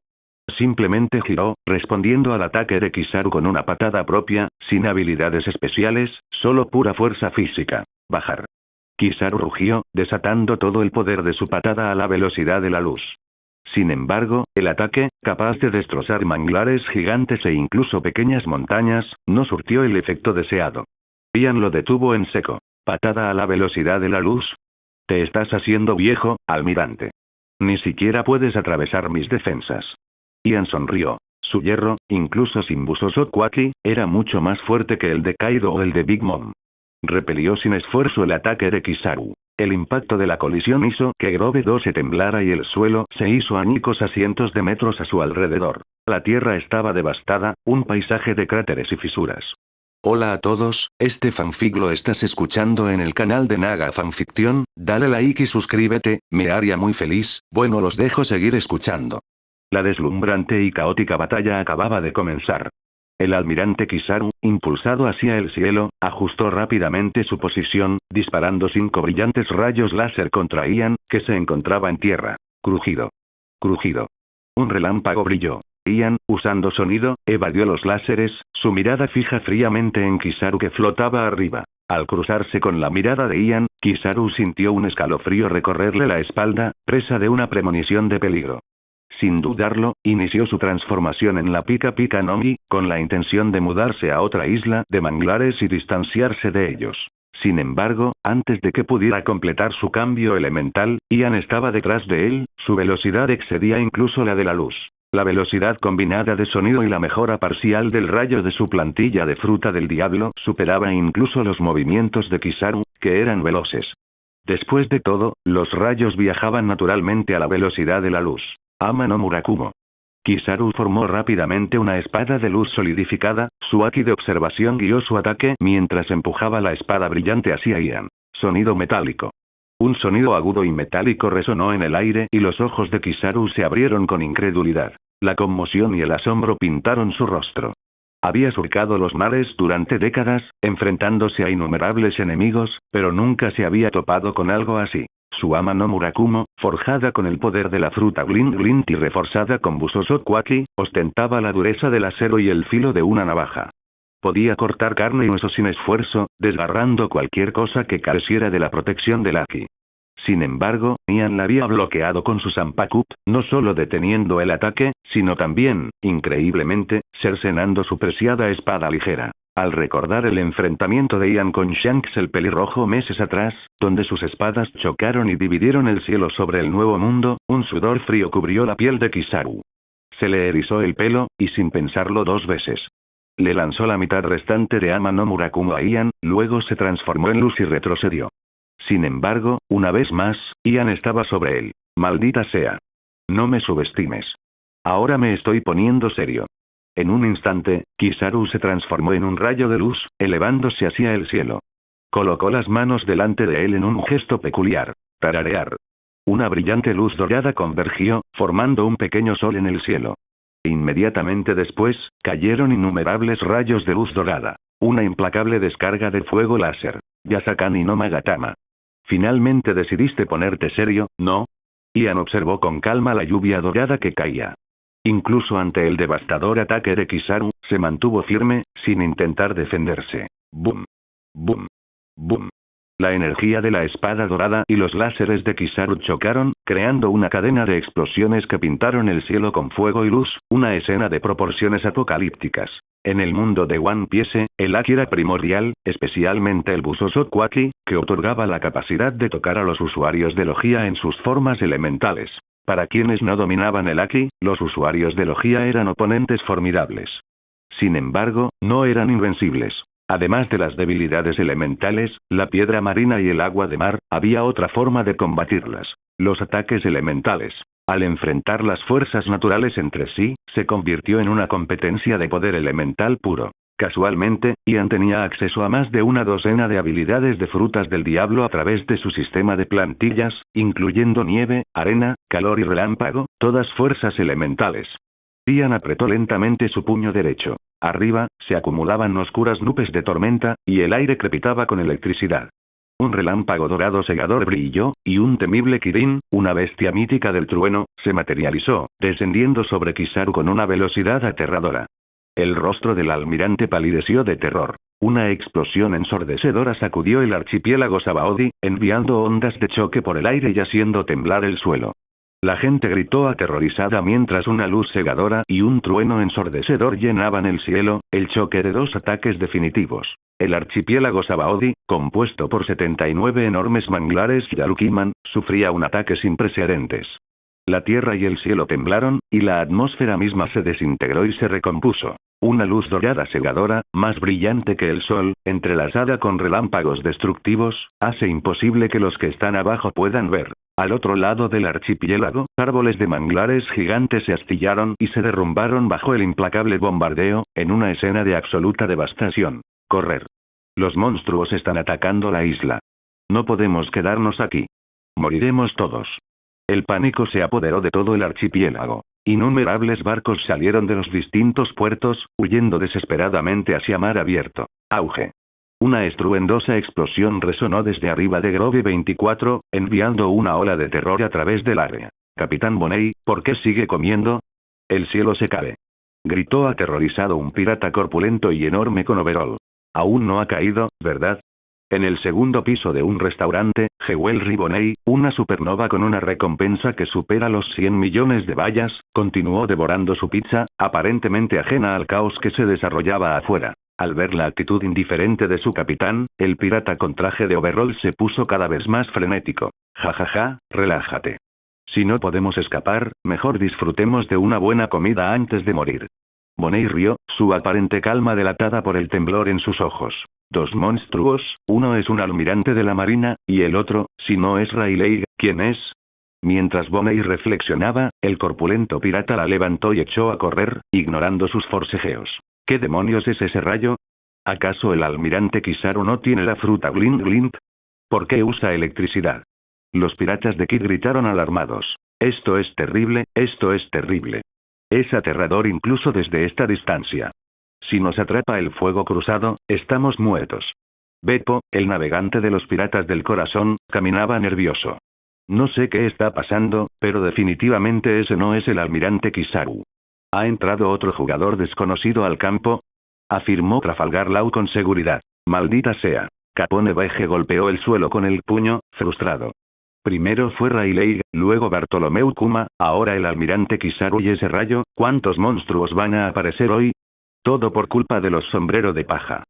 Simplemente giró, respondiendo al ataque de Kizaru con una patada propia, sin habilidades especiales, solo pura fuerza física. Bajar. Kizaru rugió, desatando todo el poder de su patada a la velocidad de la luz. Sin embargo, el ataque, capaz de destrozar manglares gigantes e incluso pequeñas montañas, no surtió el efecto deseado. Ian lo detuvo en seco. ¿Patada a la velocidad de la luz? Te estás haciendo viejo, almirante. Ni siquiera puedes atravesar mis defensas. Ian sonrió. Su hierro, incluso sin Busoso Kwaki, era mucho más fuerte que el de Kaido o el de Big Mom. Repelió sin esfuerzo el ataque de Kizaru. El impacto de la colisión hizo que Grove 2 se temblara y el suelo se hizo añicos a cientos de metros a su alrededor. La tierra estaba devastada, un paisaje de cráteres y fisuras. Hola a todos, este fanfic lo estás escuchando en el canal de Naga Fanfiction, dale like y suscríbete, me haría muy feliz, bueno los dejo seguir escuchando. La deslumbrante y caótica batalla acababa de comenzar. El almirante Kizaru, impulsado hacia el cielo, ajustó rápidamente su posición, disparando 5 brillantes rayos láser contra Ian, que se encontraba en tierra. Crujido. Crujido. Un relámpago brilló. Ian, usando sonido, evadió los láseres, su mirada fija fríamente en Kizaru que flotaba arriba. Al cruzarse con la mirada de Ian, Kizaru sintió un escalofrío recorrerle la espalda, presa de una premonición de peligro. Sin dudarlo, inició su transformación en la Pika Pika no Mi, con la intención de mudarse a otra isla de manglares y distanciarse de ellos. Sin embargo, antes de que pudiera completar su cambio elemental, Ian estaba detrás de él, su velocidad excedía incluso la de la luz. La velocidad combinada de sonido y la mejora parcial del rayo de su plantilla de fruta del diablo superaba incluso los movimientos de Kizaru, que eran veloces. Después de todo, los rayos viajaban naturalmente a la velocidad de la luz. Ama no Murakumo. Kizaru formó rápidamente una espada de luz solidificada, su haki de observación guió su ataque mientras empujaba la espada brillante hacia Ian. Sonido metálico. Un sonido agudo y metálico resonó en el aire y los ojos de Kizaru se abrieron con incredulidad. La conmoción y el asombro pintaron su rostro. Había surcado los mares durante décadas, enfrentándose a innumerables enemigos, pero nunca se había topado con algo así. Su ama no Murakumo, forjada con el poder de la fruta Glint Glint y reforzada con Busosokwaki, ostentaba la dureza del acero y el filo de una navaja. Podía cortar carne y hueso sin esfuerzo, desgarrando cualquier cosa que careciera de la protección del Haki. Sin embargo, Ian la había bloqueado con su Zanpakup, no solo deteniendo el ataque, sino también, increíblemente, cercenando su preciada espada ligera. Al recordar el enfrentamiento de Ian con Shanks el pelirrojo meses atrás, donde sus espadas chocaron y dividieron el cielo sobre el nuevo mundo, un sudor frío cubrió la piel de Kizaru. Se le erizó el pelo, y sin pensarlo 2 veces. Le lanzó la mitad restante de Ama no Murakumo a Ian, luego se transformó en luz y retrocedió. Sin embargo, una vez más, Ian estaba sobre él. Maldita sea. No me subestimes. Ahora me estoy poniendo serio. En un instante, Kizaru se transformó en un rayo de luz, elevándose hacia el cielo. Colocó las manos delante de él en un gesto peculiar. Tararear. Una brillante luz dorada convergió, formando un pequeño sol en el cielo. Inmediatamente después, cayeron innumerables rayos de luz dorada. Una implacable descarga de fuego láser. Yasakani no Magatama. Finalmente decidiste ponerte serio, ¿no? Ian observó con calma la lluvia dorada que caía. Incluso ante el devastador ataque de Kizaru, se mantuvo firme, sin intentar defenderse. ¡Bum! ¡Bum! ¡Bum! La energía de la espada dorada y los láseres de Kizaru chocaron, creando una cadena de explosiones que pintaron el cielo con fuego y luz, una escena de proporciones apocalípticas. En el mundo de One Piece, el Haki era primordial, especialmente el Busosokwaki, que otorgaba la capacidad de tocar a los usuarios de Logia en sus formas elementales. Para quienes no dominaban el Haki, los usuarios de Logia eran oponentes formidables. Sin embargo, no eran invencibles. Además de las debilidades elementales, la piedra marina y el agua de mar, había otra forma de combatirlas. Los ataques elementales. Al enfrentar las fuerzas naturales entre sí, se convirtió en una competencia de poder elemental puro. Casualmente, Ian tenía acceso a más de una docena de habilidades de frutas del diablo a través de su sistema de plantillas, incluyendo nieve, arena, calor y relámpago, todas fuerzas elementales. Ian apretó lentamente su puño derecho. Arriba, se acumulaban oscuras nubes de tormenta, y el aire crepitaba con electricidad. Un relámpago dorado cegador brilló, y un temible Kirin, una bestia mítica del trueno, se materializó, descendiendo sobre Kizaru con una velocidad aterradora. El rostro del almirante palideció de terror. Una explosión ensordecedora sacudió el archipiélago Sabaody, enviando ondas de choque por el aire y haciendo temblar el suelo. La gente gritó aterrorizada mientras una luz cegadora y un trueno ensordecedor llenaban el cielo, el choque de 2 ataques definitivos. El archipiélago Sabaody, compuesto por 79 enormes manglares Yalukiman, sufría un ataque sin precedentes. La tierra y el cielo temblaron, y la atmósfera misma se desintegró y se recompuso. Una luz dorada cegadora, más brillante que el sol, entrelazada con relámpagos destructivos, hace imposible que los que están abajo puedan ver. Al otro lado del archipiélago, árboles de manglares gigantes se astillaron y se derrumbaron bajo el implacable bombardeo, en una escena de absoluta devastación. Correr. Los monstruos están atacando la isla. No podemos quedarnos aquí. Moriremos todos. El pánico se apoderó de todo el archipiélago. Innumerables barcos salieron de los distintos puertos, huyendo desesperadamente hacia mar abierto. Auge. Una estruendosa explosión resonó desde arriba de Grove 24, enviando una ola de terror a través del área. Capitán Bonney, ¿por qué sigue comiendo? El cielo se cae. Gritó aterrorizado un pirata corpulento y enorme con overol. Aún no ha caído, ¿verdad? En el segundo piso de un restaurante, Jewelry Bonney, una supernova con una recompensa que supera los 100 millones de bayas, continuó devorando su pizza, aparentemente ajena al caos que se desarrollaba afuera. Al ver la actitud indiferente de su capitán, el pirata con traje de overol se puso cada vez más frenético. Ja, relájate. Si no podemos escapar, mejor disfrutemos de una buena comida antes de morir. Bonney rió, su aparente calma delatada por el temblor en sus ojos. Dos monstruos, uno es un almirante de la marina, y el otro, si no es Rayleigh, ¿quién es? Mientras Bonney reflexionaba, el corpulento pirata la levantó y echó a correr, ignorando sus forcejeos. ¿Qué demonios es ese rayo? ¿Acaso el almirante Kizaru no tiene la fruta Glint Glint? ¿Por qué usa electricidad? Los piratas de Kidd gritaron alarmados. Esto es terrible, esto es terrible. Es aterrador incluso desde esta distancia. Si nos atrapa el fuego cruzado, estamos muertos. Beppo, el navegante de los piratas del corazón, caminaba nervioso. No sé qué está pasando, pero definitivamente ese no es el almirante Kizaru. ¿Ha entrado otro jugador desconocido al campo? Afirmó Trafalgar Law con seguridad. Maldita sea. Capone Vege golpeó el suelo con el puño, frustrado. Primero fue Rayleigh, luego Bartolomeu Kuma, ahora el almirante Kizaru y ese rayo. ¿Cuántos monstruos van a aparecer hoy? Todo por culpa de los sombrero de paja.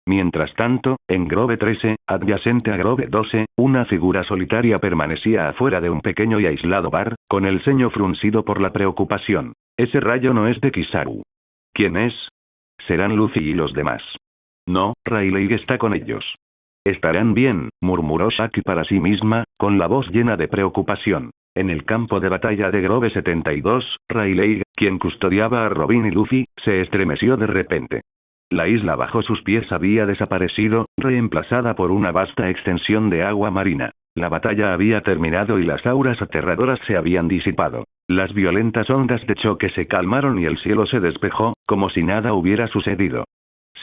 Mientras tanto, en Grove 13, adyacente a Grove 12, una figura solitaria permanecía afuera de un pequeño y aislado bar, con el ceño fruncido por la preocupación. Ese rayo no es de Kizaru. ¿Quién es? Serán Luffy y los demás. No, Rayleigh está con ellos. Estarán bien, murmuró Shaki para sí misma, con la voz llena de preocupación. En el campo de batalla de Grove 72, Rayleigh, quien custodiaba a Robin y Luffy, se estremeció de repente. La isla bajo sus pies había desaparecido, reemplazada por una vasta extensión de agua marina. La batalla había terminado y las auras aterradoras se habían disipado. Las violentas ondas de choque se calmaron y el cielo se despejó, como si nada hubiera sucedido.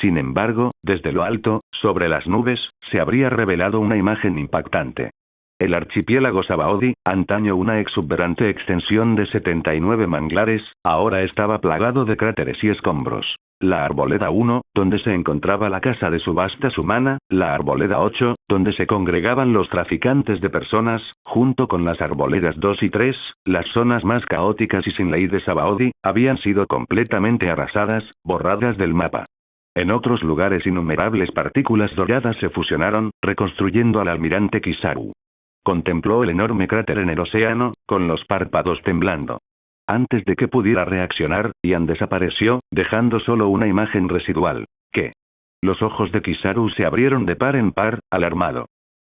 Sin embargo, desde lo alto, sobre las nubes, se habría revelado una imagen impactante. El archipiélago Sabaody, antaño una exuberante extensión de 79 manglares, ahora estaba plagado de cráteres y escombros. La Arboleda 1, donde se encontraba la casa de subastas humana, la Arboleda 8, donde se congregaban los traficantes de personas, junto con las Arboledas 2 y 3, las zonas más caóticas y sin ley de Sabaody, habían sido completamente arrasadas, borradas del mapa. En otros lugares innumerables partículas doradas se fusionaron, reconstruyendo al almirante Kizaru. Contempló el enorme cráter en el océano, con los párpados temblando. Antes de que pudiera reaccionar, Ian desapareció, dejando solo una imagen residual. ¿Qué? Los ojos de Kizaru se abrieron de par en par, alarmado.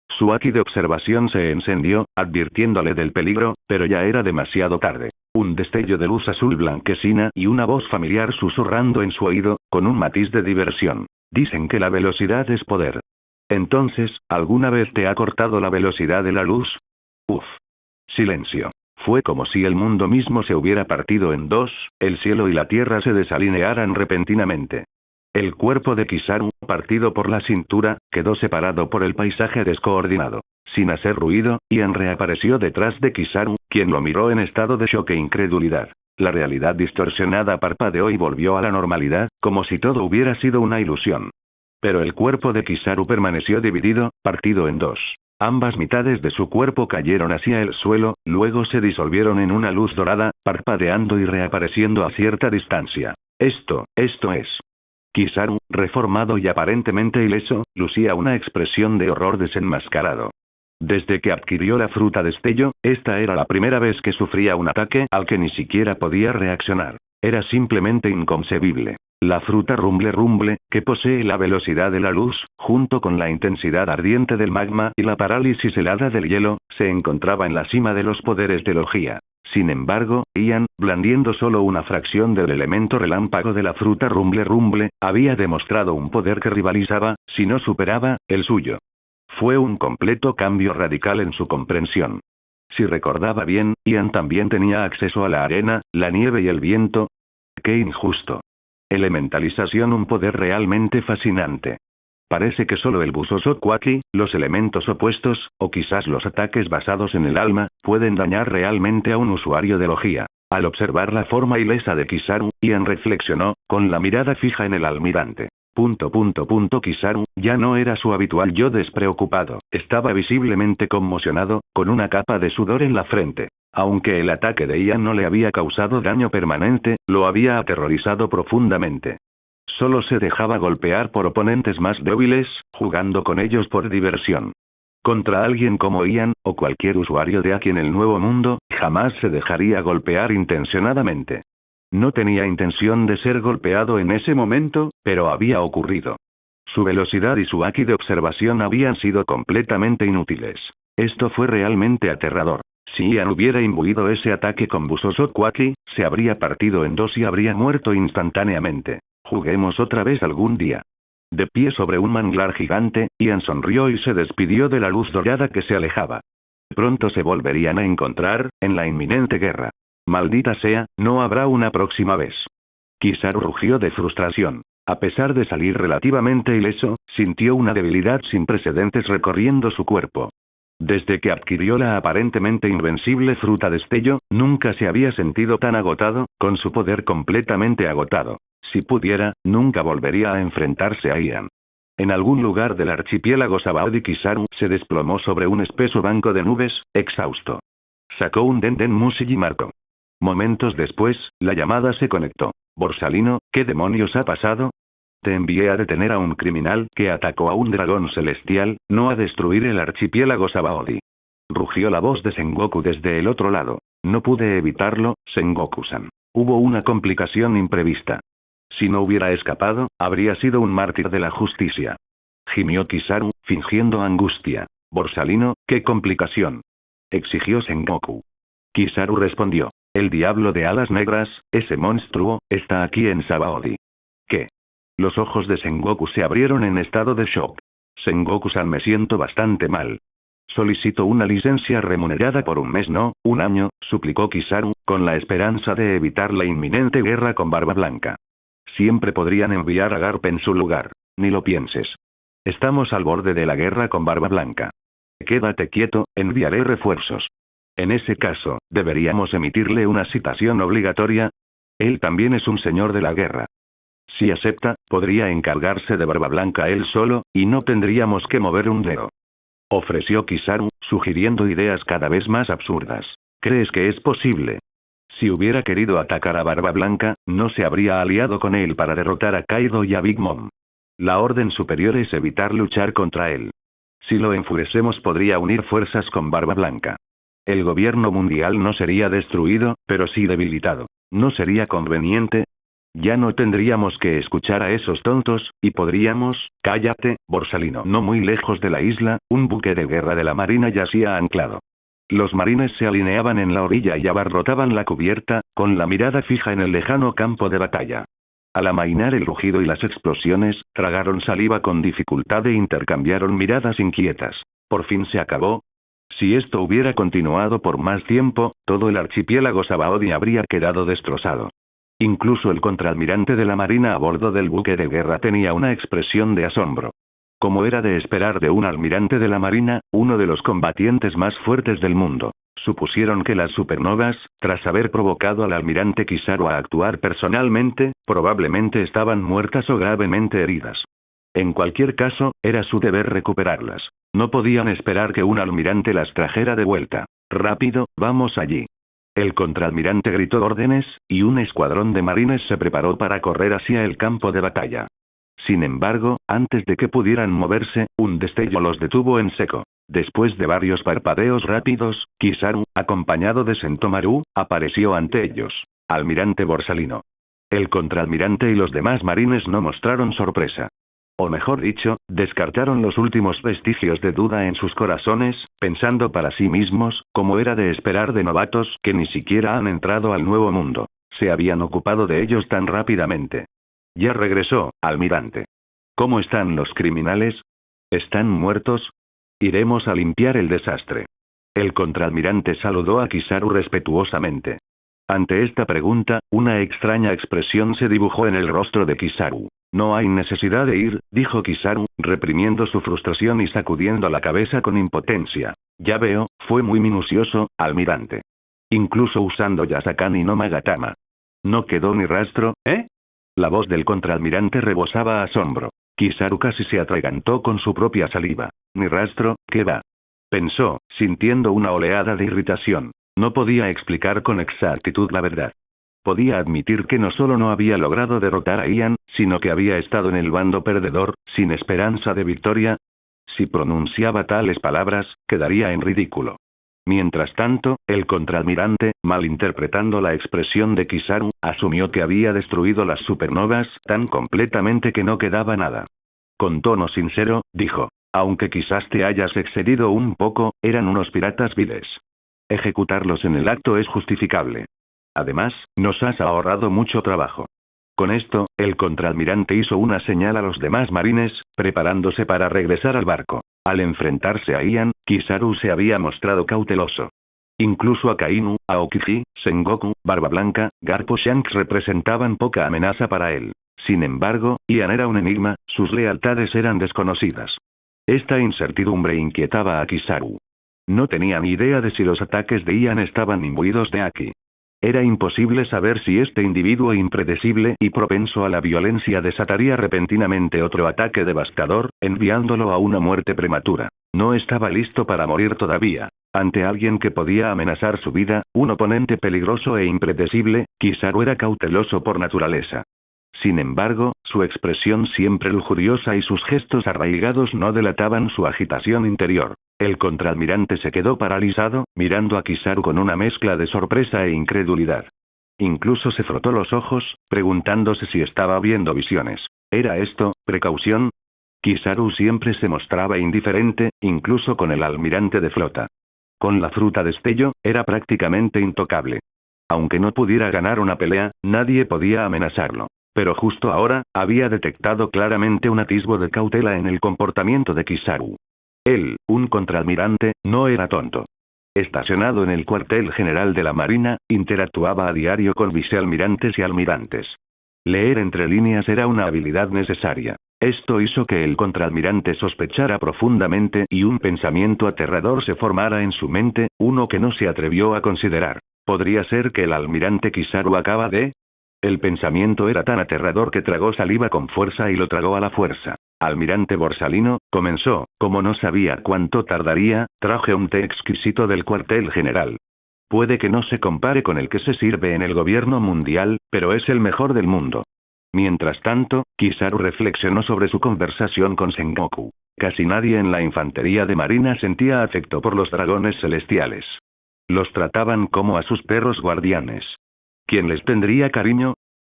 Su haki de observación se encendió, advirtiéndole del peligro, pero ya era demasiado tarde. Un destello de luz azul blanquecina y una voz familiar susurrando en su oído, con un matiz de diversión. Dicen que la velocidad es poder. Entonces, ¿alguna vez te ha cortado la velocidad de la luz? Uf. Silencio. Fue como si el mundo mismo se hubiera partido en dos, el cielo y la tierra se desalinearan repentinamente. El cuerpo de Kizaru, partido por la cintura, quedó separado por el paisaje descoordinado. Sin hacer ruido, Ian reapareció detrás de Kizaru, quien lo miró en estado de shock e incredulidad. La realidad distorsionada parpadeó y volvió a la normalidad, como si todo hubiera sido una ilusión. Pero el cuerpo de Kizaru permaneció dividido, partido en dos. Ambas mitades de su cuerpo cayeron hacia el suelo, luego se disolvieron en una luz dorada, parpadeando y reapareciendo a cierta distancia. Esto es. Kizaru, reformado y aparentemente ileso, lucía una expresión de horror desenmascarado. Desde que adquirió la fruta destello, esta era la primera vez que sufría un ataque al que ni siquiera podía reaccionar. Era simplemente inconcebible. La fruta rumble rumble, que posee la velocidad de la luz, junto con la intensidad ardiente del magma y la parálisis helada del hielo, se encontraba en la cima de los poderes de Logia. Sin embargo, Ian, blandiendo solo una fracción del elemento relámpago de la fruta rumble rumble, había demostrado un poder que rivalizaba, si no superaba, el suyo. Fue un completo cambio radical en su comprensión. Si recordaba bien, Ian también tenía acceso a la arena, la nieve y el viento. ¡Qué injusto! Elementalización, un poder realmente fascinante. Parece que solo el Busozokwaki, los elementos opuestos, o quizás los ataques basados en el alma, pueden dañar realmente a un usuario de Logia. Al observar la forma ilesa de Kizaru, Ian reflexionó, con la mirada fija en el almirante. Kizaru, ya no era su habitual yo despreocupado, estaba visiblemente conmocionado, con una capa de sudor en la frente. Aunque el ataque de Ian no le había causado daño permanente, lo había aterrorizado profundamente. Solo se dejaba golpear por oponentes más débiles, jugando con ellos por diversión. Contra alguien como Ian, o cualquier usuario de aquí en el Nuevo Mundo, jamás se dejaría golpear intencionadamente. No tenía intención de ser golpeado en ese momento, pero había ocurrido. Su velocidad y su haki de observación habían sido completamente inútiles. Esto fue realmente aterrador. Si Ian hubiera imbuido ese ataque con Busozokwaki, se habría partido en dos y habría muerto instantáneamente. Juguemos otra vez algún día. De pie sobre un manglar gigante, Ian sonrió y se despidió de la luz dorada que se alejaba. Pronto se volverían a encontrar, en la inminente guerra. Maldita sea, no habrá una próxima vez. Kizaru rugió de frustración. A pesar de salir relativamente ileso, sintió una debilidad sin precedentes recorriendo su cuerpo. Desde que adquirió la aparentemente invencible fruta destello, nunca se había sentido tan agotado, con su poder completamente agotado. Si pudiera, nunca volvería a enfrentarse a Ian. En algún lugar del archipiélago Sabaody, Kizaru se desplomó sobre un espeso banco de nubes, exhausto. Sacó un Denden Mushi y marcó. Momentos después, la llamada se conectó. Borsalino, ¿qué demonios ha pasado? Te envié a detener a un criminal que atacó a un dragón celestial, no a destruir el archipiélago Sabaody. Rugió la voz de Sengoku desde el otro lado. No pude evitarlo, Sengoku-san. Hubo una complicación imprevista. Si no hubiera escapado, habría sido un mártir de la justicia. Gimió Kizaru, fingiendo angustia. Borsalino, ¿qué complicación? Exigió Sengoku. Kizaru respondió. El diablo de alas negras, ese monstruo, está aquí en Sabaody. ¿Qué? Los ojos de Sengoku se abrieron en estado de shock. Sengoku-san, me siento bastante mal. Solicito una licencia remunerada por un mes, no, un año, suplicó Kizaru, con la esperanza de evitar la inminente guerra con Barba Blanca. Siempre podrían enviar a Garp en su lugar. Ni lo pienses. Estamos al borde de la guerra con Barba Blanca. Quédate quieto, enviaré refuerzos. En ese caso, ¿deberíamos emitirle una citación obligatoria? Él también es un señor de la guerra. Si acepta, podría encargarse de Barba Blanca él solo, y no tendríamos que mover un dedo. Ofreció Kizaru, sugiriendo ideas cada vez más absurdas. ¿Crees que es posible? Si hubiera querido atacar a Barba Blanca, no se habría aliado con él para derrotar a Kaido y a Big Mom. La orden superior es evitar luchar contra él. Si lo enfurecemos, podría unir fuerzas con Barba Blanca. El gobierno mundial no sería destruido, pero sí debilitado. ¿No sería conveniente? Ya no tendríamos que escuchar a esos tontos, y podríamos... Cállate, Borsalino. No muy lejos de la isla, un buque de guerra de la marina yacía anclado. Los marines se alineaban en la orilla y abarrotaban la cubierta, con la mirada fija en el lejano campo de batalla. Al amainar el rugido y las explosiones, tragaron saliva con dificultad e intercambiaron miradas inquietas. Por fin se acabó. Si esto hubiera continuado por más tiempo, todo el archipiélago Sabaody habría quedado destrozado. Incluso el contraalmirante de la marina a bordo del buque de guerra tenía una expresión de asombro. Como era de esperar de un almirante de la marina, uno de los combatientes más fuertes del mundo, supusieron que las supernovas, tras haber provocado al almirante Kizaru a actuar personalmente, probablemente estaban muertas o gravemente heridas. En cualquier caso, era su deber recuperarlas. No podían esperar que un almirante las trajera de vuelta. Rápido, vamos allí. El contraalmirante gritó órdenes, y un escuadrón de marines se preparó para correr hacia el campo de batalla. Sin embargo, antes de que pudieran moverse, un destello los detuvo en seco. Después de varios parpadeos rápidos, Kizaru, acompañado de Sentomaru, apareció ante ellos. Almirante Borsalino. El contraalmirante y los demás marines no mostraron sorpresa. O mejor dicho, descartaron los últimos vestigios de duda en sus corazones, pensando para sí mismos, como era de esperar de novatos que ni siquiera han entrado al nuevo mundo. Se habían ocupado de ellos tan rápidamente. Ya regresó, almirante. ¿Cómo están los criminales? ¿Están muertos? Iremos a limpiar el desastre. El contraalmirante saludó a Kizaru respetuosamente. Ante esta pregunta, una extraña expresión se dibujó en el rostro de Kizaru. No hay necesidad de ir, dijo Kizaru, reprimiendo su frustración y sacudiendo la cabeza con impotencia. Ya veo, fue muy minucioso, almirante. Incluso usando Yasakani no Magatama. No quedó ni rastro, ¿eh? La voz del contraalmirante rebosaba asombro. Kizaru casi se atragantó con su propia saliva. Ni rastro, ¿qué va? Pensó, sintiendo una oleada de irritación. No podía explicar con exactitud la verdad. Podía admitir que no solo no había logrado derrotar a Ian, sino que había estado en el bando perdedor, sin esperanza de victoria. Si pronunciaba tales palabras, quedaría en ridículo. Mientras tanto, el contraalmirante, malinterpretando la expresión de Kizaru, asumió que había destruido las supernovas tan completamente que no quedaba nada. Con tono sincero, dijo, aunque quizás te hayas excedido un poco, eran unos piratas viles. Ejecutarlos en el acto es justificable. Además, nos has ahorrado mucho trabajo. Con esto, el contraalmirante hizo una señal a los demás marines, preparándose para regresar al barco. Al enfrentarse a Ian, Kizaru se había mostrado cauteloso. Incluso Akainu, Aokiji, Sengoku, Barba Blanca, Garpo Shanks representaban poca amenaza para él. Sin embargo, Ian era un enigma, sus lealtades eran desconocidas. Esta incertidumbre inquietaba a Kizaru. No tenía ni idea de si los ataques de Ian estaban imbuidos de Aki. Era imposible saber si este individuo impredecible y propenso a la violencia desataría repentinamente otro ataque devastador, enviándolo a una muerte prematura. No estaba listo para morir todavía. Ante alguien que podía amenazar su vida, un oponente peligroso e impredecible, Kizaru era cauteloso por naturaleza. Sin embargo, su expresión siempre lujuriosa y sus gestos arraigados no delataban su agitación interior. El contraalmirante se quedó paralizado, mirando a Kizaru con una mezcla de sorpresa e incredulidad. Incluso se frotó los ojos, preguntándose si estaba viendo visiones. ¿Era esto precaución? Kizaru siempre se mostraba indiferente, incluso con el almirante de flota. Con la fruta destello, era prácticamente intocable. Aunque no pudiera ganar una pelea, nadie podía amenazarlo. Pero justo ahora, había detectado claramente un atisbo de cautela en el comportamiento de Kizaru. Él, un contraalmirante, no era tonto. Estacionado en el cuartel general de la Marina, interactuaba a diario con vicealmirantes y almirantes. Leer entre líneas era una habilidad necesaria. Esto hizo que el contraalmirante sospechara profundamente y un pensamiento aterrador se formara en su mente, uno que no se atrevió a considerar. ¿Podría ser que el almirante Kizaru acaba de...? El pensamiento era tan aterrador que tragó saliva con fuerza y lo tragó a la fuerza. Almirante Borsalino, comenzó, como no sabía cuánto tardaría, traje un té exquisito del cuartel general. Puede que no se compare con el que se sirve en el gobierno mundial, pero es el mejor del mundo. Mientras tanto, Kizaru reflexionó sobre su conversación con Sengoku. Casi nadie en la infantería de marina sentía afecto por los dragones celestiales. Los trataban como a sus perros guardianes. ¿Quién les tendría cariño?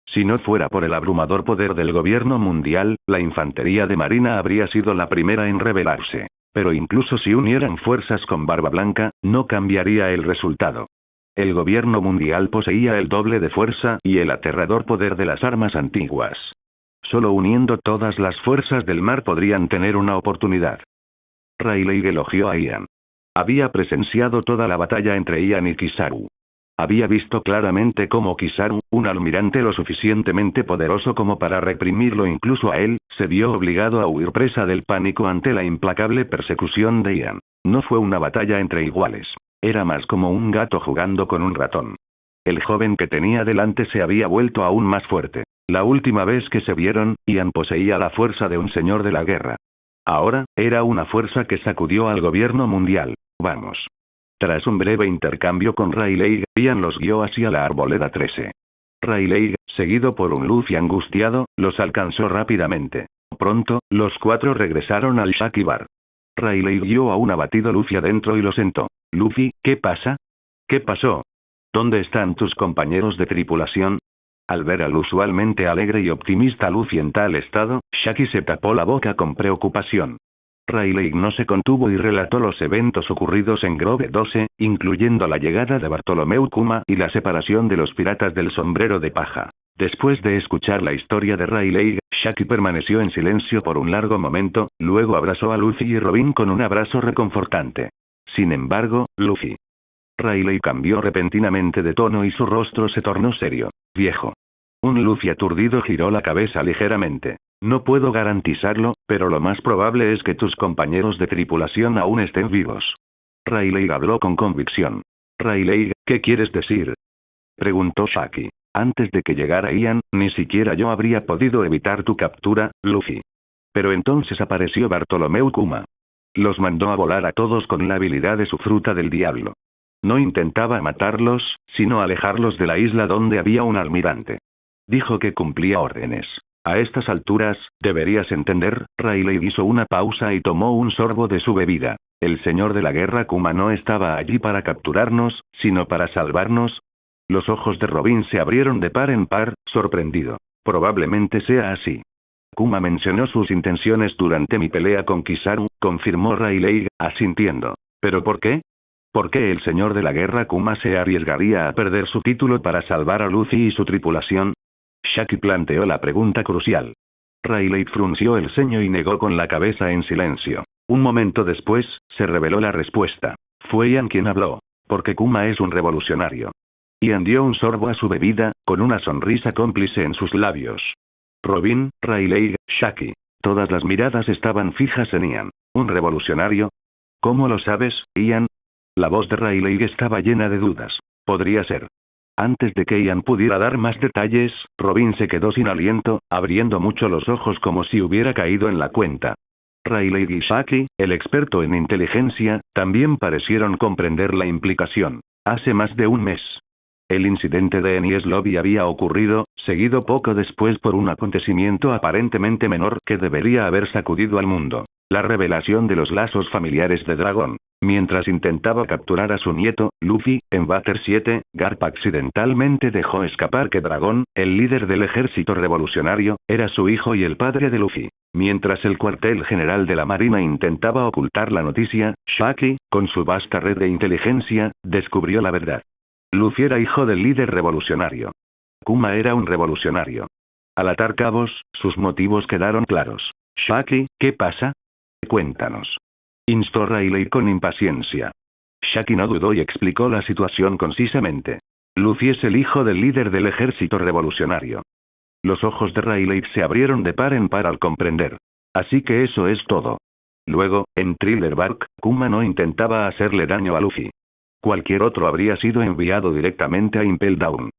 Si no fuera por el abrumador poder del gobierno mundial, la infantería de marina habría sido la primera en rebelarse. Pero incluso si unieran fuerzas con Barba Blanca, no cambiaría el resultado. El gobierno mundial poseía el doble de fuerza y el aterrador poder de las armas antiguas. Solo uniendo todas las fuerzas del mar podrían tener una oportunidad. Rayleigh elogió a Ian. Había presenciado toda la batalla entre Ian y Kizaru. Había visto claramente cómo Kizaru, un almirante lo suficientemente poderoso como para reprimirlo incluso a él, se vio obligado a huir presa del pánico ante la implacable persecución de Ian. No fue una batalla entre iguales. Era más como un gato jugando con un ratón. El joven que tenía delante se había vuelto aún más fuerte. La última vez que se vieron, Ian poseía la fuerza de un señor de la guerra. Ahora, era una fuerza que sacudió al gobierno mundial. Vamos. Tras un breve intercambio con Rayleigh, Ian los guió hacia la arboleda 13. Rayleigh, seguido por un Luffy angustiado, los alcanzó rápidamente. Pronto, los cuatro regresaron al Shaki Bar. Rayleigh guió a un abatido Luffy adentro y lo sentó. Luffy, ¿qué pasa? ¿Qué pasó? ¿Dónde están tus compañeros de tripulación? Al ver al usualmente alegre y optimista Luffy en tal estado, Shaki se tapó la boca con preocupación. Rayleigh no se contuvo y relató los eventos ocurridos en Grove 12, incluyendo la llegada de Bartolomeu Kuma y la separación de los piratas del sombrero de paja. Después de escuchar la historia de Rayleigh, Shaki permaneció en silencio por un largo momento, luego abrazó a Luffy y Robin con un abrazo reconfortante. Sin embargo, Luffy. Rayleigh cambió repentinamente de tono y su rostro se tornó serio. Viejo. Un Luffy aturdido giró la cabeza ligeramente. No puedo garantizarlo, pero lo más probable es que tus compañeros de tripulación aún estén vivos. Rayleigh habló con convicción. Rayleigh, ¿qué quieres decir? Preguntó Shaki. Antes de que llegara Ian, ni siquiera yo habría podido evitar tu captura, Luffy. Pero entonces apareció Bartolomeu Kuma. Los mandó a volar a todos con la habilidad de su fruta del diablo. No intentaba matarlos, sino alejarlos de la isla donde había un almirante. Dijo que cumplía órdenes. A estas alturas, deberías entender, Rayleigh hizo una pausa y tomó un sorbo de su bebida. El señor de la guerra Kuma no estaba allí para capturarnos, sino para salvarnos. Los ojos de Robin se abrieron de par en par, sorprendido. Probablemente sea así. Kuma mencionó sus intenciones durante mi pelea con Kizaru, confirmó Rayleigh, asintiendo. ¿Pero por qué? ¿Por qué el señor de la guerra Kuma se arriesgaría a perder su título para salvar a Luffy y su tripulación? Shaki planteó la pregunta crucial. Rayleigh frunció el ceño y negó con la cabeza en silencio. Un momento después, se reveló la respuesta. Fue Ian quien habló. Porque Kuma es un revolucionario. Ian dio un sorbo a su bebida, con una sonrisa cómplice en sus labios. Robin, Rayleigh, Shaki. Todas las miradas estaban fijas en Ian. ¿Un revolucionario? ¿Cómo lo sabes, Ian? La voz de Rayleigh estaba llena de dudas. Podría ser. Antes de que Ian pudiera dar más detalles, Robin se quedó sin aliento, abriendo mucho los ojos como si hubiera caído en la cuenta. Rayleigh y Shaki, el experto en inteligencia, también parecieron comprender la implicación. Hace más de un mes. El incidente de Enies Lobby había ocurrido, seguido poco después por un acontecimiento aparentemente menor que debería haber sacudido al mundo. La revelación de los lazos familiares de Dragón. Mientras intentaba capturar a su nieto, Luffy, en Water 7, Garp accidentalmente dejó escapar que Dragón, el líder del ejército revolucionario, era su hijo y el padre de Luffy. Mientras el cuartel general de la Marina intentaba ocultar la noticia, Shaki, con su vasta red de inteligencia, descubrió la verdad. Luffy era hijo del líder revolucionario. Kuma era un revolucionario. Al atar cabos, sus motivos quedaron claros. Shaki, ¿qué pasa? Cuéntanos. Instó Rayleigh con impaciencia. Shaki no dudó y explicó la situación concisamente. Luffy es el hijo del líder del ejército revolucionario. Los ojos de Rayleigh se abrieron de par en par al comprender. Así que eso es todo. Luego, en Thriller Bark, Kuma no intentaba hacerle daño a Luffy. Cualquier otro habría sido enviado directamente a Impel Down.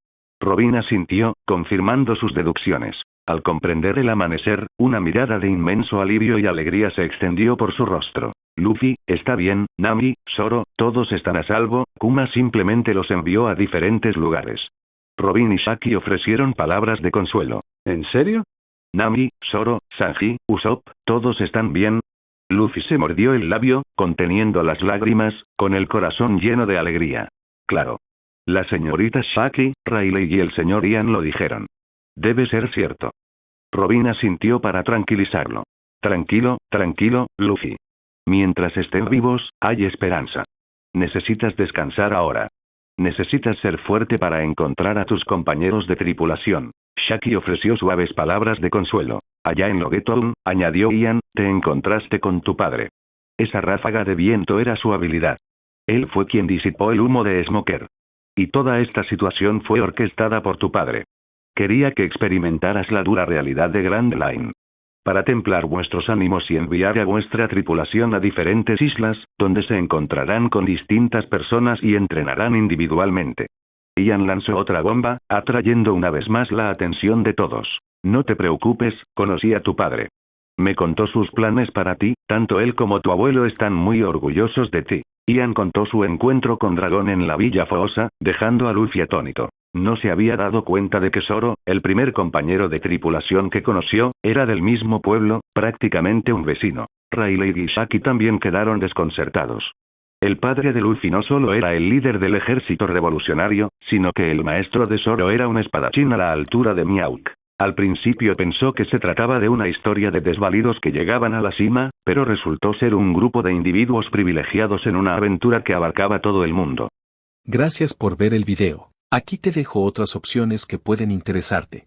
Robin asintió, confirmando sus deducciones. Al comprender el amanecer, una mirada de inmenso alivio y alegría se extendió por su rostro. Luffy, está bien, Nami, Zoro, todos están a salvo, Kuma simplemente los envió a diferentes lugares. Robin y Shaki ofrecieron palabras de consuelo. ¿En serio? Nami, Zoro, Sanji, Usopp, ¿todos están bien? Luffy se mordió el labio, conteniendo las lágrimas, con el corazón lleno de alegría. Claro. La señorita Shaki, Rayleigh y el señor Ian lo dijeron. Debe ser cierto. Robin asintió para tranquilizarlo. Tranquilo, tranquilo, Luffy. Mientras estén vivos, hay esperanza. Necesitas descansar ahora. Necesitas ser fuerte para encontrar a tus compañeros de tripulación. Shaki ofreció suaves palabras de consuelo. Allá en Loguetown, añadió Ian, te encontraste con tu padre. Esa ráfaga de viento era su habilidad. Él fue quien disipó el humo de Smoker. Y toda esta situación fue orquestada por tu padre. Quería que experimentaras la dura realidad de Grand Line. Para templar vuestros ánimos y enviar a vuestra tripulación a diferentes islas, donde se encontrarán con distintas personas y entrenarán individualmente. Ian lanzó otra bomba, atrayendo una vez más la atención de todos. No te preocupes, conocí a tu padre. Me contó sus planes para ti, tanto él como tu abuelo están muy orgullosos de ti. Ian contó su encuentro con Dragón en la Villa Fosa, dejando a Luffy atónito. No se había dado cuenta de que Zoro, el primer compañero de tripulación que conoció, era del mismo pueblo, prácticamente un vecino. Rayleigh y Shaki también quedaron desconcertados. El padre de Luffy no solo era el líder del ejército revolucionario, sino que el maestro de Zoro era un espadachín a la altura de Mihawk. Al principio pensó que se trataba de una historia de desvalidos que llegaban a la cima, pero resultó ser un grupo de individuos privilegiados en una aventura que abarcaba todo el mundo. Gracias por ver el video. Aquí te dejo otras opciones que pueden interesarte.